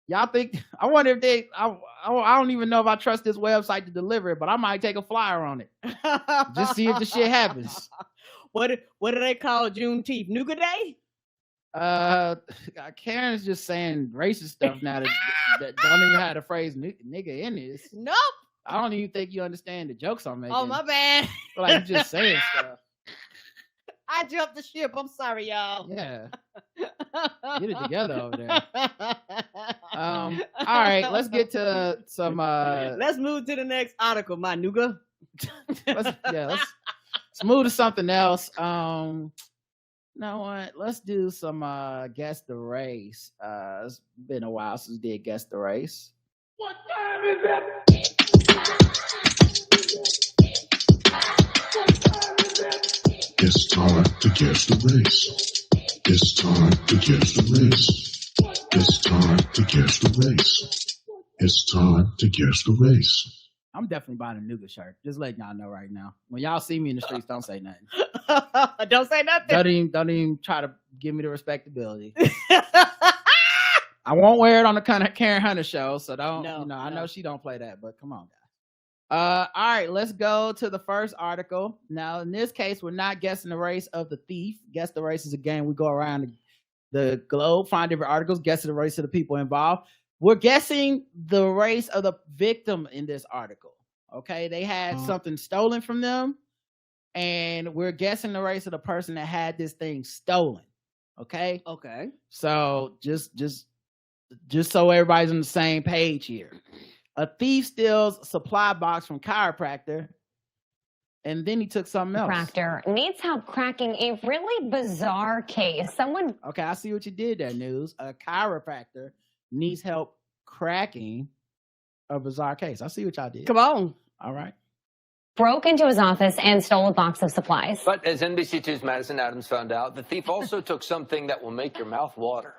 Y'all think, I wonder if I don't even know if I trust this website to deliver it, but I might take a flyer on it. Just see if the shit happens. What do they call Juneteenth? Nooga Day? Karen's just saying racist stuff now that don't even have the phrase nigga in this. Nope. I don't even think you understand the jokes I'm making. Oh, my bad. Like you just saying stuff. I jumped the ship. I'm sorry, y'all. Yeah. Get it together over there. All right, let's get to some let's move to the next article, my Nooga. let's move to something else. You know what? Let's do some Guess the Race. It's been a while since we did Guess the Race. What time is it? It's time to guess the race. It's time to guess the race. It's time to guess the race. It's time to guess the race. I'm definitely buying a Nooga shirt. Just letting y'all know right now. When y'all see me in the streets, don't say nothing. Don't say nothing. Don't even try to give me the respectability. I won't wear it on the kind of Karen Hunter show, so don't. I know she don't play that, but come on, guys. All right, let's go to the first article. Now, in this case, we're not guessing the race of the thief. Guess the race is a game we go around the globe, find different articles, guess the race of the people involved. We're guessing the race of the victim in this article. Okay, they had something stolen from them, and we're guessing the race of the person that had this thing stolen. Okay. Okay. So just so everybody's on the same page here. A thief steals a supply box from chiropractor, and then he took something else. Chiropractor needs help cracking a really bizarre case. Okay, I see what you did there, News. A chiropractor needs help cracking a bizarre case. I see what y'all did. Come on. All right. Broke into his office and stole a box of supplies. But as NBC2's Madison Adams found out, the thief also took something that will make your mouth water.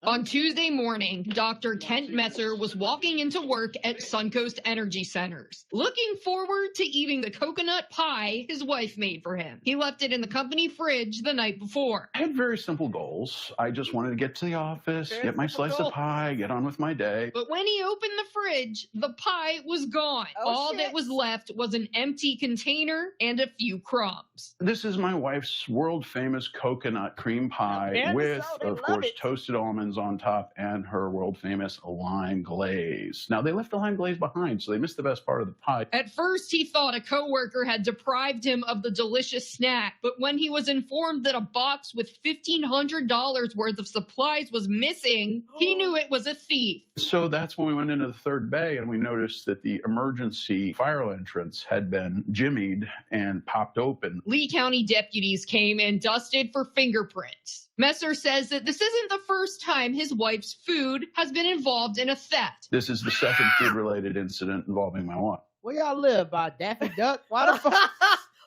On Tuesday morning, Dr. Kent Messer was walking into work at Suncoast Energy Centers, looking forward to eating the coconut pie his wife made for him. He left it in the company fridge the night before. I had very simple goals. I just wanted to get to the office, get my slice of pie, get on with my day. But when he opened the fridge, the pie was gone. All that was left was an empty container and a few crumbs. This is my wife's world-famous coconut cream pie with, of course, toasted almonds on top and her world-famous lime glaze. Now, they left the lime glaze behind, so they missed the best part of the pie. At first, he thought a coworker had deprived him of the delicious snack, but when he was informed that a box with $1,500 worth of supplies was missing, he knew it was a thief. So that's when we went into the third bay and we noticed that the emergency fire entrance had been jimmied and popped open. Lee County deputies came and dusted for fingerprints. Messer says that this isn't the first time his wife's food has been involved in a theft. This is the second food-related incident involving my wife. Where y'all live? By Daffy Duck? Why the fuck?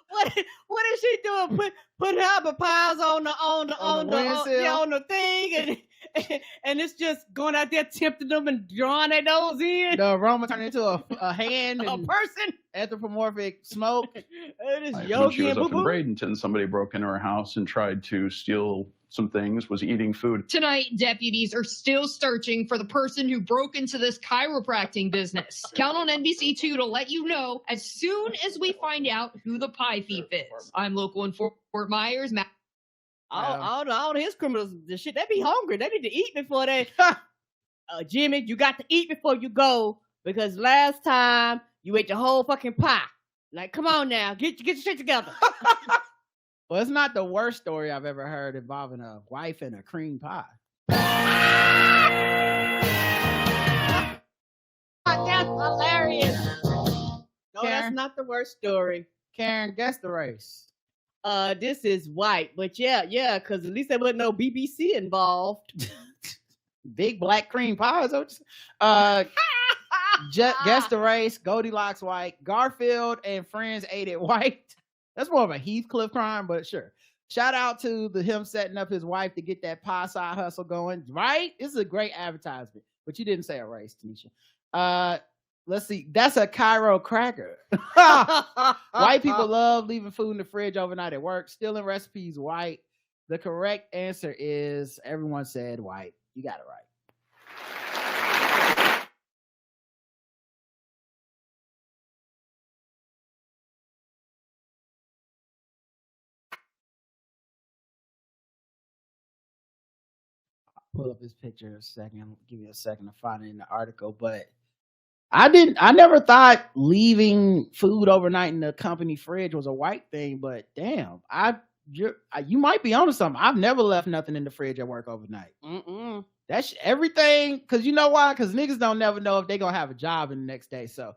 What is she doing? Put apple pies on the thing, and it's just going out there tempting them and drawing their nose in. The aroma turned into a hand, a and person, anthropomorphic smoke. It is When Yogi she was and up in Boo Boo. Bradenton, somebody broke into her house and tried to steal some things, was eating food. Tonight, deputies are still searching for the person who broke into this chiropractic business. Count on NBC2 to let you know as soon as we find out who the pie thief is. I'm local in Fort Myers. All his criminals, the shit, they be hungry. They need to eat before they. Jimmy, you got to eat before you go, because last time you ate the whole fucking pie. Like, come on now, get your shit together. Well, it's not the worst story I've ever heard involving a wife and a cream pie. That's hilarious. No, Karen? that's not the worst story. Karen, guess the race. This is white, but yeah, because at least there wasn't no BBC involved. Big black cream pie. Guess the race. Goldilocks white. Garfield and friends ate it white. That's more of a Heathcliff crime, but sure. Shout out to him setting up his wife to get that pie side hustle going, right? This is a great advertisement, but you didn't say a race, Tanisha. Let's see. That's a chiropractor. White people love leaving food in the fridge overnight at work. Stealing recipes white. The correct answer is everyone said white. You got it right. Pull up his picture a second. Give me a second to find it in the article, but I never thought leaving food overnight in the company fridge was a white thing, but damn, you might be onto something. I've never left nothing in the fridge at work overnight. That's everything, because you know why? Because niggas don't never know if they're gonna have a job in the next day. So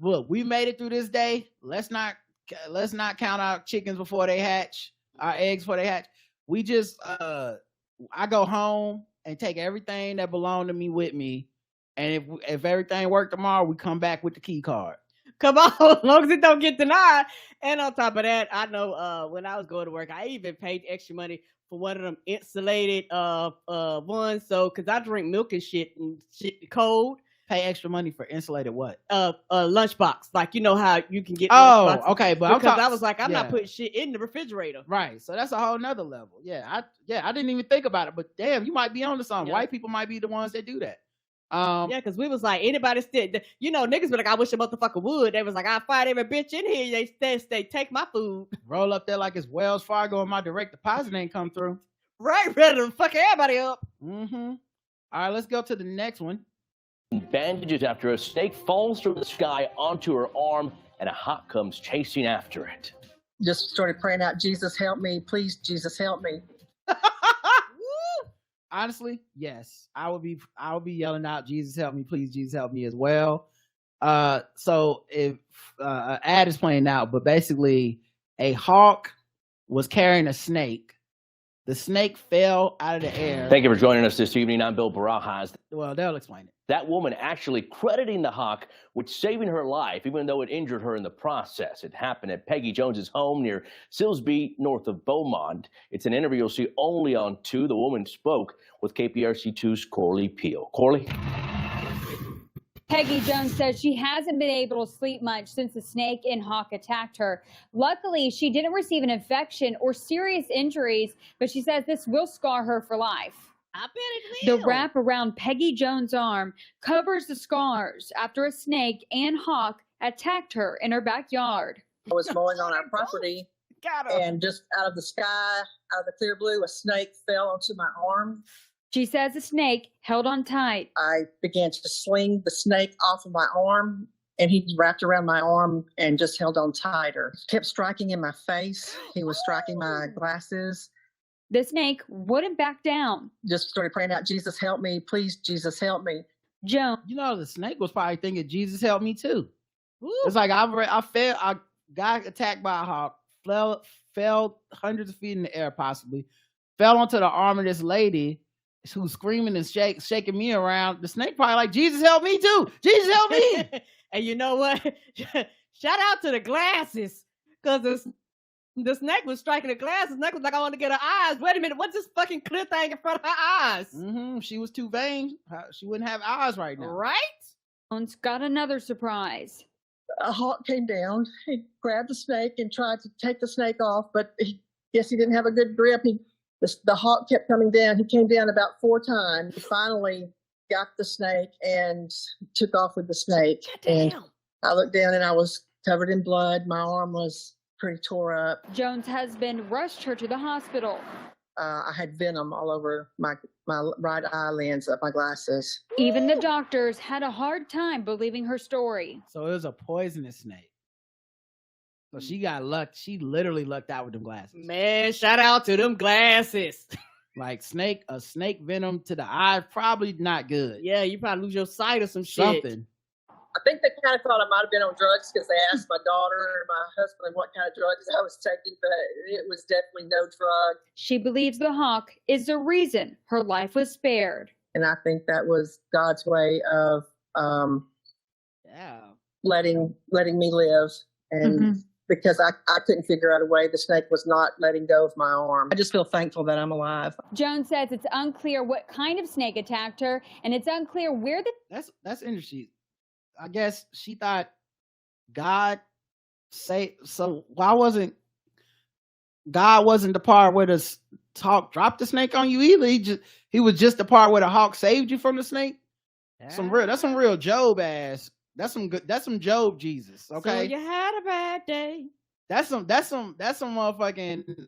look, we made it through this day. Let's not count our chickens before they hatch, our eggs before they hatch. We just I go home and take everything that belonged to me with me. And if everything worked tomorrow, we come back with the key card. Come on, as long as it don't get denied. And on top of that, I know when I was going to work, I even paid extra money for one of them insulated ones. So, because I drink milk and shit cold. Pay extra money for insulated what? Lunchbox. Like, you know how you can get lunchboxes. Okay, but because I was like, I'm not putting shit in the refrigerator. Right. So that's a whole nother level. I didn't even think about it, but damn, you might be onto something. White people might be the ones that do that. Because we was like, anybody still, niggas be like, I wish a motherfucker would. They was like, I'll fight every bitch in here. They take my food. Roll up there like it's Wells Fargo and my direct deposit ain't come through. Right, ready to fuck everybody up. All right, let's go to the next one. Bandages after a snake falls from the sky onto her arm and a hawk comes chasing after it. Just started praying out, Jesus help me, please, Jesus help me. Honestly, yes, I would be yelling out, Jesus help me, please, Jesus help me as well. So if an ad is playing out, but basically a hawk was carrying a snake. The snake fell out of the air. Thank you for joining us this evening. I'm Bill Barajas. Well, they'll explain it. That woman actually crediting the hawk with saving her life, even though it injured her in the process. It happened at Peggy Jones's home near Silsbee, north of Beaumont. It's an interview you'll see only on 2. The woman spoke with KPRC2's Corley Peel. Corley? Peggy Jones says she hasn't been able to sleep much since the snake and hawk attacked her. Luckily, she didn't receive an infection or serious injuries, but she says this will scar her for life. I bet it will. The wrap around Peggy Jones' arm covers the scars after a snake and hawk attacked her in her backyard. I was mowing on our property, and just out of the sky, out of the clear blue, a snake fell onto my arm. She says the snake held on tight. I began to sling the snake off of my arm, and he wrapped around my arm and just held on tighter. Kept striking in my face. He was striking my glasses. The snake wouldn't back down. Just started praying out, Jesus help me, please, Jesus help me. Joan. The snake was probably thinking, Jesus help me too. Woo. It's like I got attacked by a hawk, fell hundreds of feet in the air possibly, fell onto the arm of this lady who's screaming and shaking me around. The snake probably like, Jesus help me too. Jesus help me. And you know what? Shout out to the glasses, because The snake was striking the glass. The snake was like, I want to get her eyes. Wait a minute, what's this fucking clear thing in front of her eyes? She was too vain. She wouldn't have eyes right now. Right? Jones got another surprise. A hawk came down. He grabbed the snake and tried to take the snake off, but he didn't have a good grip. The hawk kept coming down. He came down about 4 times. He finally got the snake and took off with the snake. And I looked down and I was covered in blood. My arm was pretty tore up. Jones' husband rushed her to the hospital. I had venom all over my right eye lens of my glasses. Even the doctors had a hard time believing her story. So it was a poisonous snake. So she got luck. She literally lucked out with them glasses. Man, shout out to them glasses. Like a snake venom to the eye, probably not good. Yeah, you probably lose your sight or some shit. Something. I think they kind of thought I might have been on drugs because they asked my daughter or my husband what kind of drugs I was taking, but it was definitely no drug. She believes the hawk is the reason her life was spared. And I think that was God's way of letting me live. And because I couldn't figure out a way, the snake was not letting go of my arm. I just feel thankful that I'm alive. Jones says it's unclear what kind of snake attacked her, and it's unclear where the... That's interesting. I guess she thought God so why wasn't God the part where the hawk dropped the snake on you either? He was just the part where the hawk saved you from the snake. That's some real Job ass. That's some Job Jesus. Okay. So you had a bad day. That's some motherfucking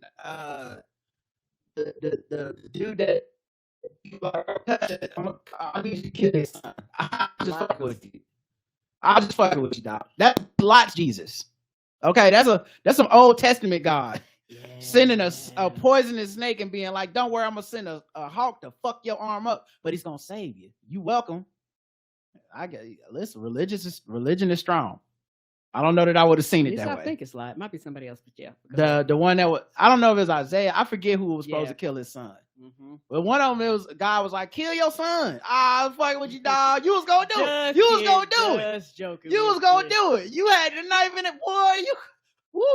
the dude that I need to kill his son. I'll just fucking with you, dog. That's Lot's Jesus. Okay, that's some Old Testament God. Sending a poisonous snake and being like, don't worry, I'm gonna send a hawk to fuck your arm up, but he's gonna save you. You welcome. Listen, religion is strong. I don't know that I would have seen it that way. I think it's like, it might be somebody else, but yeah. The one that was, I don't know if it's Isaiah. I forget who was supposed to kill his son. But one of them, God was like, kill your son. I was fucking with you, dog. You was gonna do it. You was gonna do it. You was gonna do it. You had the knife in it, boy.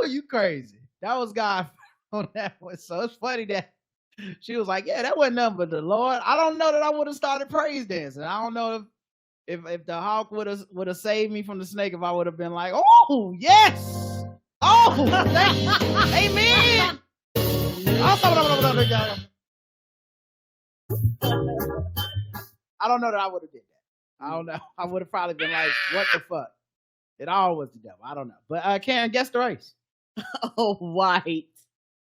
You crazy. That was God on that one. So it's funny that she was like, yeah, that wasn't nothing but the Lord. I don't know that I would have started praise dancing. I don't know if the hawk would have saved me from the snake, if I would have been like, oh yes, amen. I don't know that I would have did that. I don't know. I would have probably been like, what the fuck? It all was the devil. I don't know. But Karen, guess the race. White.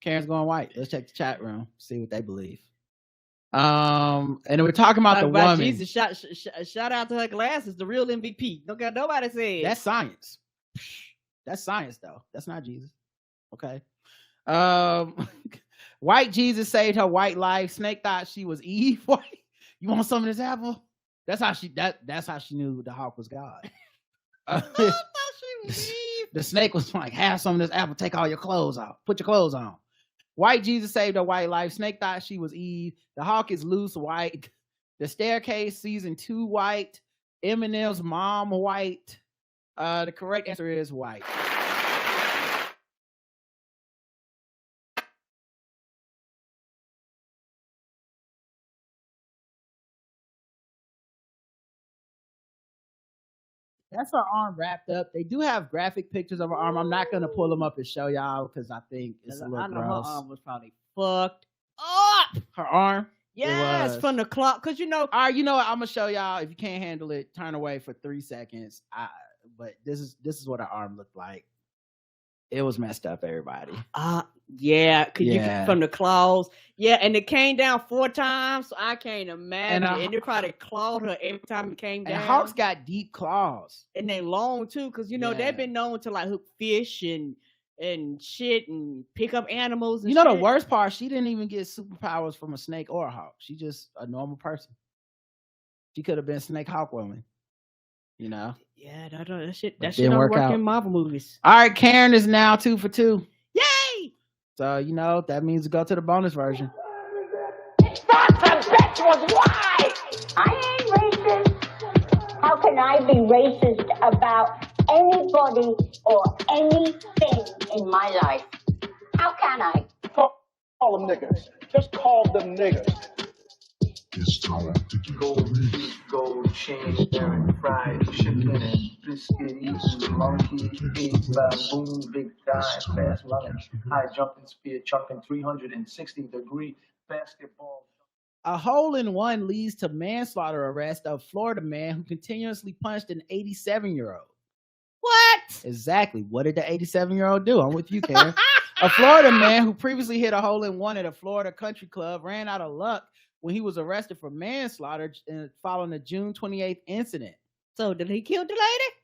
Karen's going white. Let's check the chat room, see what they believe. And then we're talking about the woman. Jesus, shout out to her glasses, the real MVP. Don't got nobody said. That's science. That's science, though. That's not Jesus. Okay. White Jesus saved her white life. Snake thought she was Eve. You want some of this apple? That's how she knew the hawk was God. I thought she was Eve. The snake was like, have some of this apple. Take all your clothes off. Put your clothes on. White Jesus saved her white life. Snake thought she was Eve. The hawk is loose white. The Staircase season 2 white. Eminem's mom white. The correct answer is white. That's her arm wrapped up. They do have graphic pictures of her arm. I'm not going to pull them up and show y'all because I think it's a little gross. Her arm was probably fucked up. Her arm? Yes, from the clock. Because all right, you know what? I'm going to show y'all. If you can't handle it, turn away for 3 seconds. But this is what her arm looked like. It was messed up, everybody. Yeah, from the claws. Yeah, and it came down 4 times, so I can't imagine. And it probably clawed her every time it came down. And hawks got deep claws. And they long, too, because, they've been known to, like, hook fish and shit and pick up animals and the worst part, she didn't even get superpowers from a snake or a hawk. She just a normal person. She could have been Snake Hawk Woman. Yeah, that shit don't work in Marvel movies. All right, Karen is now 2 for 2. Yay! So, that means go to the bonus version. Thought the bitch was white! I ain't racist. How can I be racist about anybody or anything in my life? How can I? Call them niggas. Just call them niggas. It's time to get the race. Gold chain, Eric fried, chicken, biscuit, eating, monkey, eat, baboon, big dime, fast running, high jumping, spear chucking, 360-degree basketball. A hole-in-one leads to manslaughter arrest of Florida man who continuously punched an 87-year-old. What? Exactly. What did the 87-year-old do? I'm with you, Karen. A Florida man who previously hit a hole-in-one at a Florida country club ran out of luck when he was arrested for manslaughter following the June 28th incident. So did he kill the lady?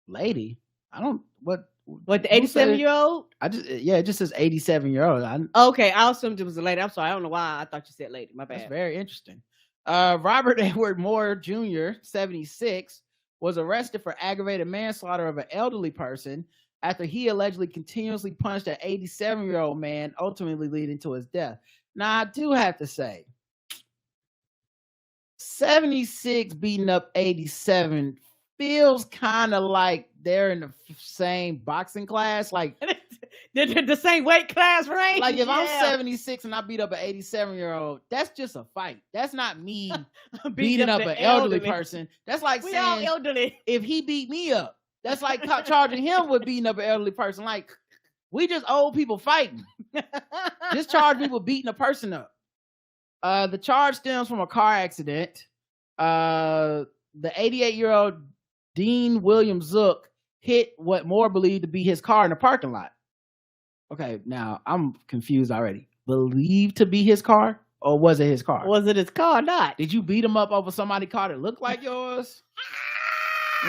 Lady? I don't, what the 87-year-old? It just says 87-year-old. Okay, I assumed it was a lady. I'm sorry. I don't know why I thought you said lady. My bad. That's very interesting. Robert Edward Moore Jr., 76, was arrested for aggravated manslaughter of an elderly person after he allegedly continuously punched an 87-year-old man, ultimately leading to his death. Now, I do have to say, 76 beating up 87 feels kind of like they're in the same boxing class. Like the same weight class, right? Like if I'm 76 and I beat up an 87-year-old, that's just a fight. That's not me beating up an elderly person. That's like we saying all elderly. If he beat me up, that's like charging him with beating up an elderly person. Like we just old people fighting. Just charge me with beating a person up. The charge stems from a car accident. The 88-year-old Dean William Zook hit what Moore believed to be his car in the parking lot. Okay, now I'm confused already. Believed to be his car, or was it his car? Was it his car or not? Did you beat him up over somebody's car that looked like yours?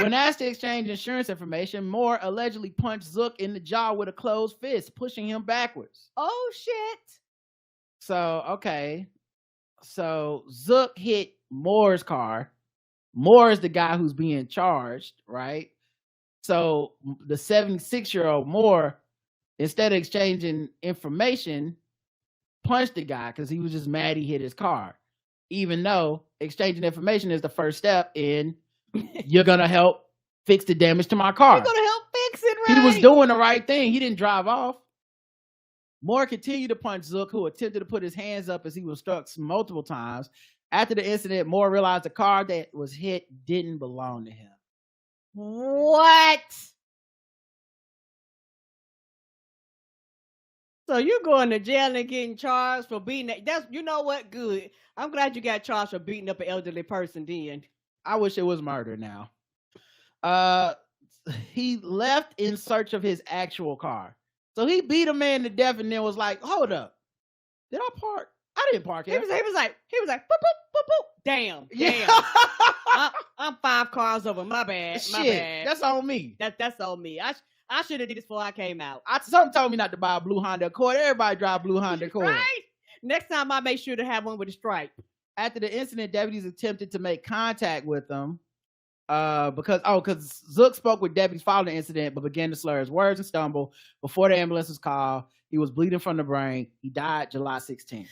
When asked to exchange insurance information, Moore allegedly punched Zook in the jaw with a closed fist, pushing him backwards. Oh, shit. So, okay. So, Zook hit Moore's car. Moore is the guy who's being charged, right? So, the 76-year-old Moore, instead of exchanging information, punched the guy because he was just mad he hit his car. Even though exchanging information is the first step in you're going to help fix the damage to my car. You're going to help fix it, right? He was doing the right thing. He didn't drive off. Moore continued to punch Zook, who attempted to put his hands up as he was struck multiple times. After the incident, Moore realized the car that was hit didn't belong to him. What? So you going to jail and getting charged for beating that's you know what? Good. I'm glad you got charged for beating up an elderly person then. I wish it was murder now. He left in search of his actual car. So he beat a man to death and then was like, hold up. Did I park? I didn't park here. He was like, boop, boop, boop, boop. Damn. I'm 5 cars over. My bad. My bad. That's on me. That's on me. I should have did this before I came out. Something told me not to buy a blue Honda Accord. Everybody drive blue Honda Accord. Right? Next time I make sure to have one with a stripe. After the incident, deputies attempted to make contact with him because Zook spoke with deputies following the incident, but began to slur his words and stumble. Before the ambulance was called, he was bleeding from the brain. He died July 16th.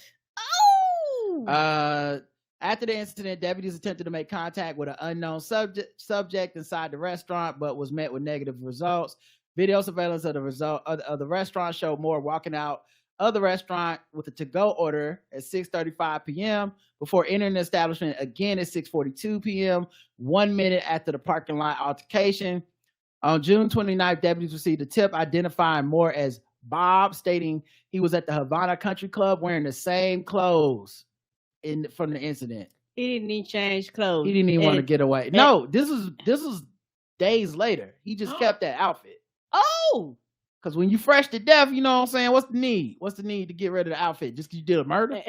Oh! After the incident, deputies attempted to make contact with an unknown subject inside the restaurant, but was met with negative results. Video surveillance of the restaurant showed Moore walking out of the restaurant with a to-go order at 6:35 p.m. before entering the establishment again at 6:42 p.m., 1 minute after the parking lot altercation. On June 29th, deputies received a tip identifying Moore as Bob, stating he was at the Havana Country Club wearing the same clothes from the incident. He didn't even change clothes. He didn't even want to get away. No, this was days later. He just kept that outfit. Oh! Because when you fresh to death, you know what I'm saying? What's the need? What's the need to get rid of the outfit? Just because you did a murder?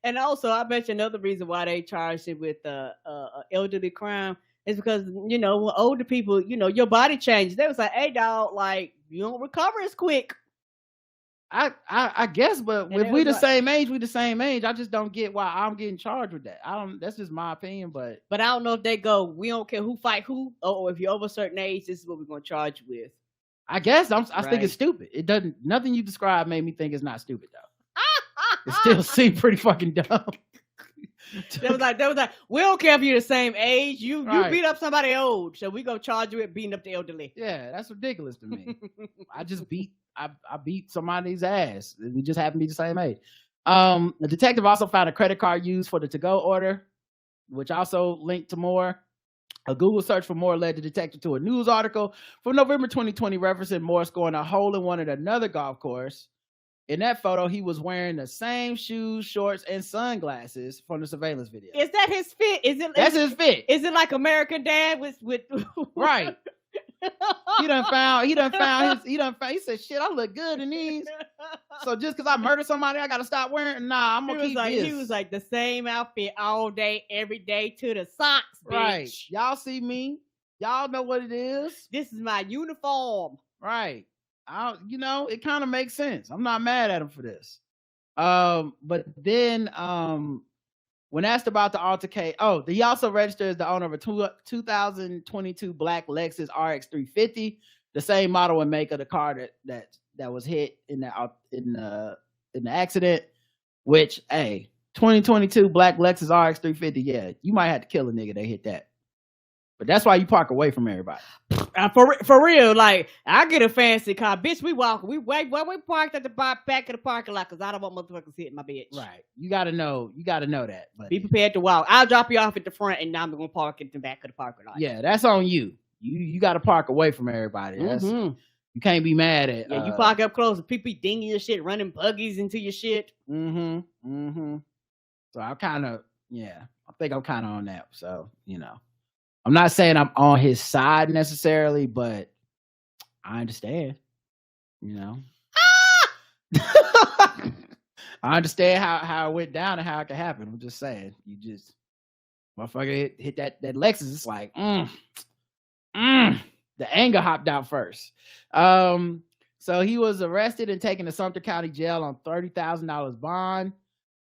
And also, I bet you another reason why they charged it with elderly crime is because, you know, when older people, you know, your body changes. They was like, hey, dog, like, you don't recover as quick. I guess, but if we the same age, we the same age. I just don't get why I'm getting charged with that. That's just my opinion, but I don't know if they go, we don't care who fight who, or if you're over a certain age, this is what we're going to charge you with. I guess I think it's stupid. It doesn't. Nothing you described made me think it's not stupid though. It still seemed pretty fucking dumb. They was like, we don't care if you're the same age. You Right. beat up somebody old, so we gonna charge you with beating up the elderly. Yeah, that's ridiculous to me. I beat somebody's ass. We just happen to be the same age. The detective also found a credit card used for the to-go order, which also linked to Moore. A Google search for Moore led the detective to a news article from November 2020 referencing Moore scoring a hole in one at another golf course. In that photo, he was wearing the same shoes, shorts, and sunglasses from the surveillance video. Is that his fit? That's his fit. Is it like American Dad with Right? He said, shit, I look good in these. So just because I murdered somebody, I gotta stop wearing? Nah, I'm gonna keep this. He was like the same outfit all day, every day to the socks, bitch. Right. Y'all see me. Y'all know what it is. This is my uniform. Right. It kind of makes sense. I'm not mad at him for this. But then when asked about the altercation, he also registered as the owner of a 2022 black Lexus RX 350, the same model and make of the car that was hit in the accident. Which, 2022 black Lexus RX 350, yeah, you might have to kill a nigga that hit that. But that's why you park away from everybody. For real, like I get a fancy car, bitch. We parked at the back of the parking lot because I don't want motherfuckers hitting my bitch. Right. You gotta know that. But be prepared to walk. I'll drop you off at the front, and now I'm gonna park at the back of the parking lot. Yeah, that's on you. You gotta park away from everybody. You can't be mad at. Yeah, you park up close, and people dinging your shit, running buggies into your shit. So I think I'm kind of on that. So I'm not saying I'm on his side necessarily, but I understand, I understand how it went down and how it could happen. I'm just saying, motherfucker hit that Lexus. It's like, the anger hopped out first. So he was arrested and taken to Sumter County Jail on $30,000 bond.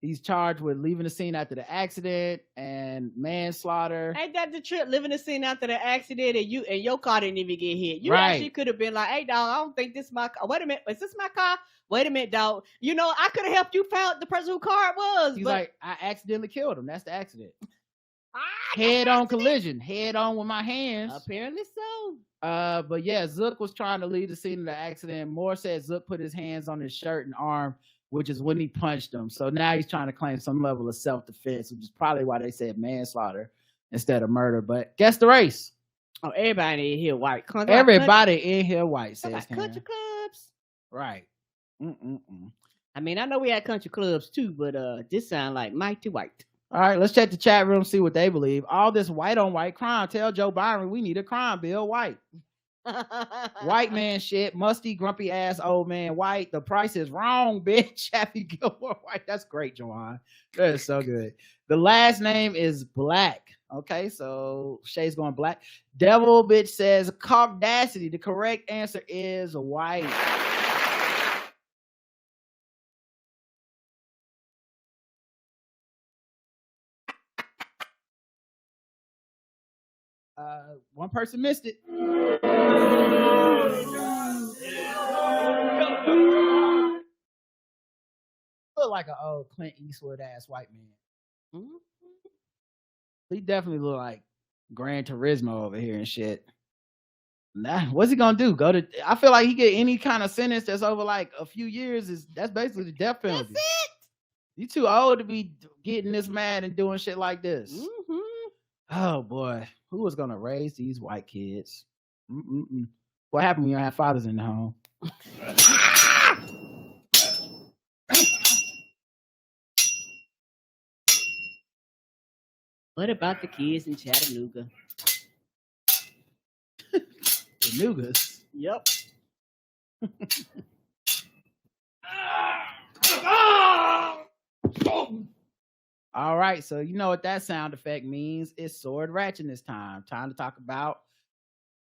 He's charged with leaving the scene after the accident and manslaughter. Ain't that the trip? Leaving the scene after the accident and your car didn't even get hit. You Right. actually could have been like, "Hey, dog, I don't think this is my car. Wait a minute, is this my car? Wait a minute, dog. I could have helped you found the person whose car it was." He's but like, I accidentally killed him. That's the accident. Head-on collision. Head-on with my hands. Apparently so. But yeah, Zook was trying to leave the scene of the accident. Moore said Zook put his hands on his shirt and arm, which is when he punched him. So now he's trying to claim some level of self-defense, which is probably why they said manslaughter instead of murder. But guess the race. Oh, everybody in here white. Everybody in here white, says country clubs. Right. I mean, I know we had country clubs too, but this sound like mighty white. All right, let's check the chat room, see what they believe. All this white on white crime. Tell Joe Byron we need a crime bill white. White man shit, musty, grumpy ass old man white. The price is wrong, bitch. Happy Gilmore white. That's great, Joanne. That is so good. The last name is Black. Okay, so Shay's going Black. Devil bitch says Cogdacity. The correct answer is white. One person missed it. Look like an old Clint Eastwood ass white man. He definitely look like Gran Turismo over here and shit. Nah, what's he gonna do? I feel like he get any kind of sentence that's over like a few years that's basically the death penalty. That's it. You too old to be getting this mad and doing shit like this. Oh boy, who was gonna raise these white kids? What happened when you don't have fathers in the home? What about the kids in Chattanooga? Chattanoogas? Yep. All right, so you know what that sound effect means. It's sword ratchetness time. Time to talk about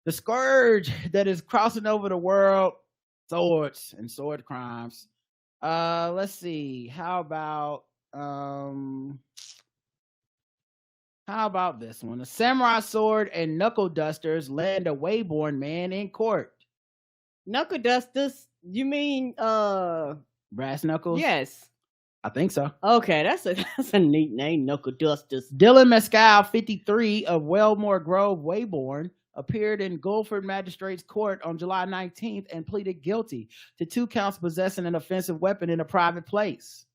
the scourge that is crossing over the world, swords and sword crimes. Let's see. How about this one? A samurai sword and knuckle dusters land a Wayborn man in court. Knuckle dusters? You mean brass knuckles? Yes. I think so. Okay, that's a neat name, Knuckle Dusters. Dylan Mescal, 53, of Wellmore Grove, Weybourne, appeared in Guilford Magistrates Court on July 19th and pleaded guilty to 2 counts possessing an offensive weapon in a private place.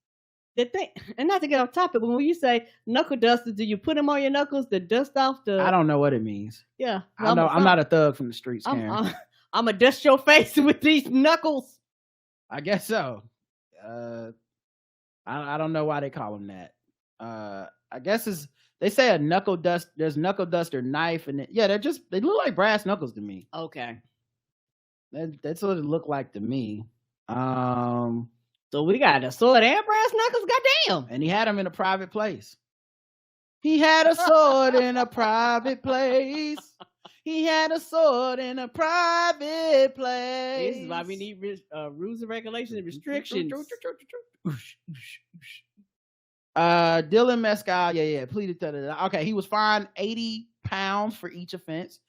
Did they? And not to get off topic, but when you say knuckle dusters, do you put them on your knuckles to dust off the? I don't know what it means. Yeah, I'm not a thug from the streets, Karen. I'm gonna dust your face with these knuckles. I guess so. I don't know why they call them that. I guess they say a knuckle dust. There's knuckle duster knife, and they look like brass knuckles to me. Okay, that's what it looked like to me. So we got a sword and brass knuckles. Goddamn! And he had them in a private place. He had a sword in a private place. He had a sword in a private place. This is why we need rules and regulations and restrictions. Dylan Mescal, pleaded to okay. He was fined £80 for each offense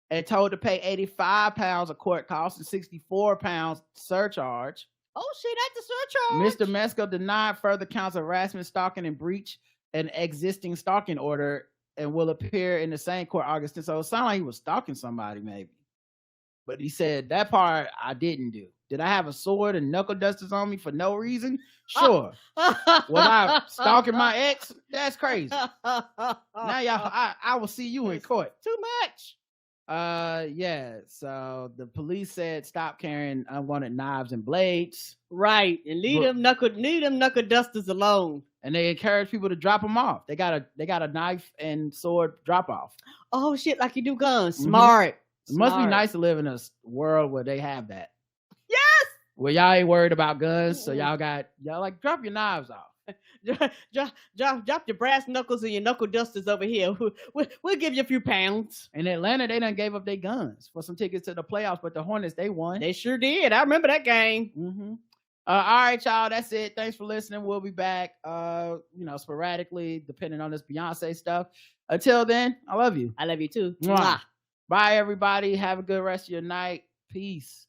and told to pay £85 of court costs and £64 surcharge. Oh shit, that's the surcharge. Mr. Mescal denied further counts of harassment, stalking, and breach an existing stalking order, and will appear in the same court August 10th. So it sounded like he was stalking somebody, maybe. But he said that part I didn't do. Did I have a sword and knuckle dusters on me for no reason? Sure. Was I stalking my ex? That's crazy. Now y'all, I will see you in court. Too much. So the police said stop carrying unwanted knives and blades. Right, and leave them knuckle dusters alone. And they encourage people to drop them off. They got a knife and sword drop off. Oh shit, like you do guns. Smart. It must be nice to live in a world where they have that. Yes. Where y'all ain't worried about guns, so y'all like drop your knives off. Drop your brass knuckles and your knuckle dusters over here. We'll give you a few pounds. In Atlanta, they done gave up their guns for some tickets to the playoffs, but the Hornets, they won. They sure did. I remember that game. Mm-hmm. All right, y'all. That's it. Thanks for listening. We'll be back, sporadically, depending on this Beyonce stuff. Until then, I love you. I love you too. Mwah. Bye, everybody. Have a good rest of your night. Peace.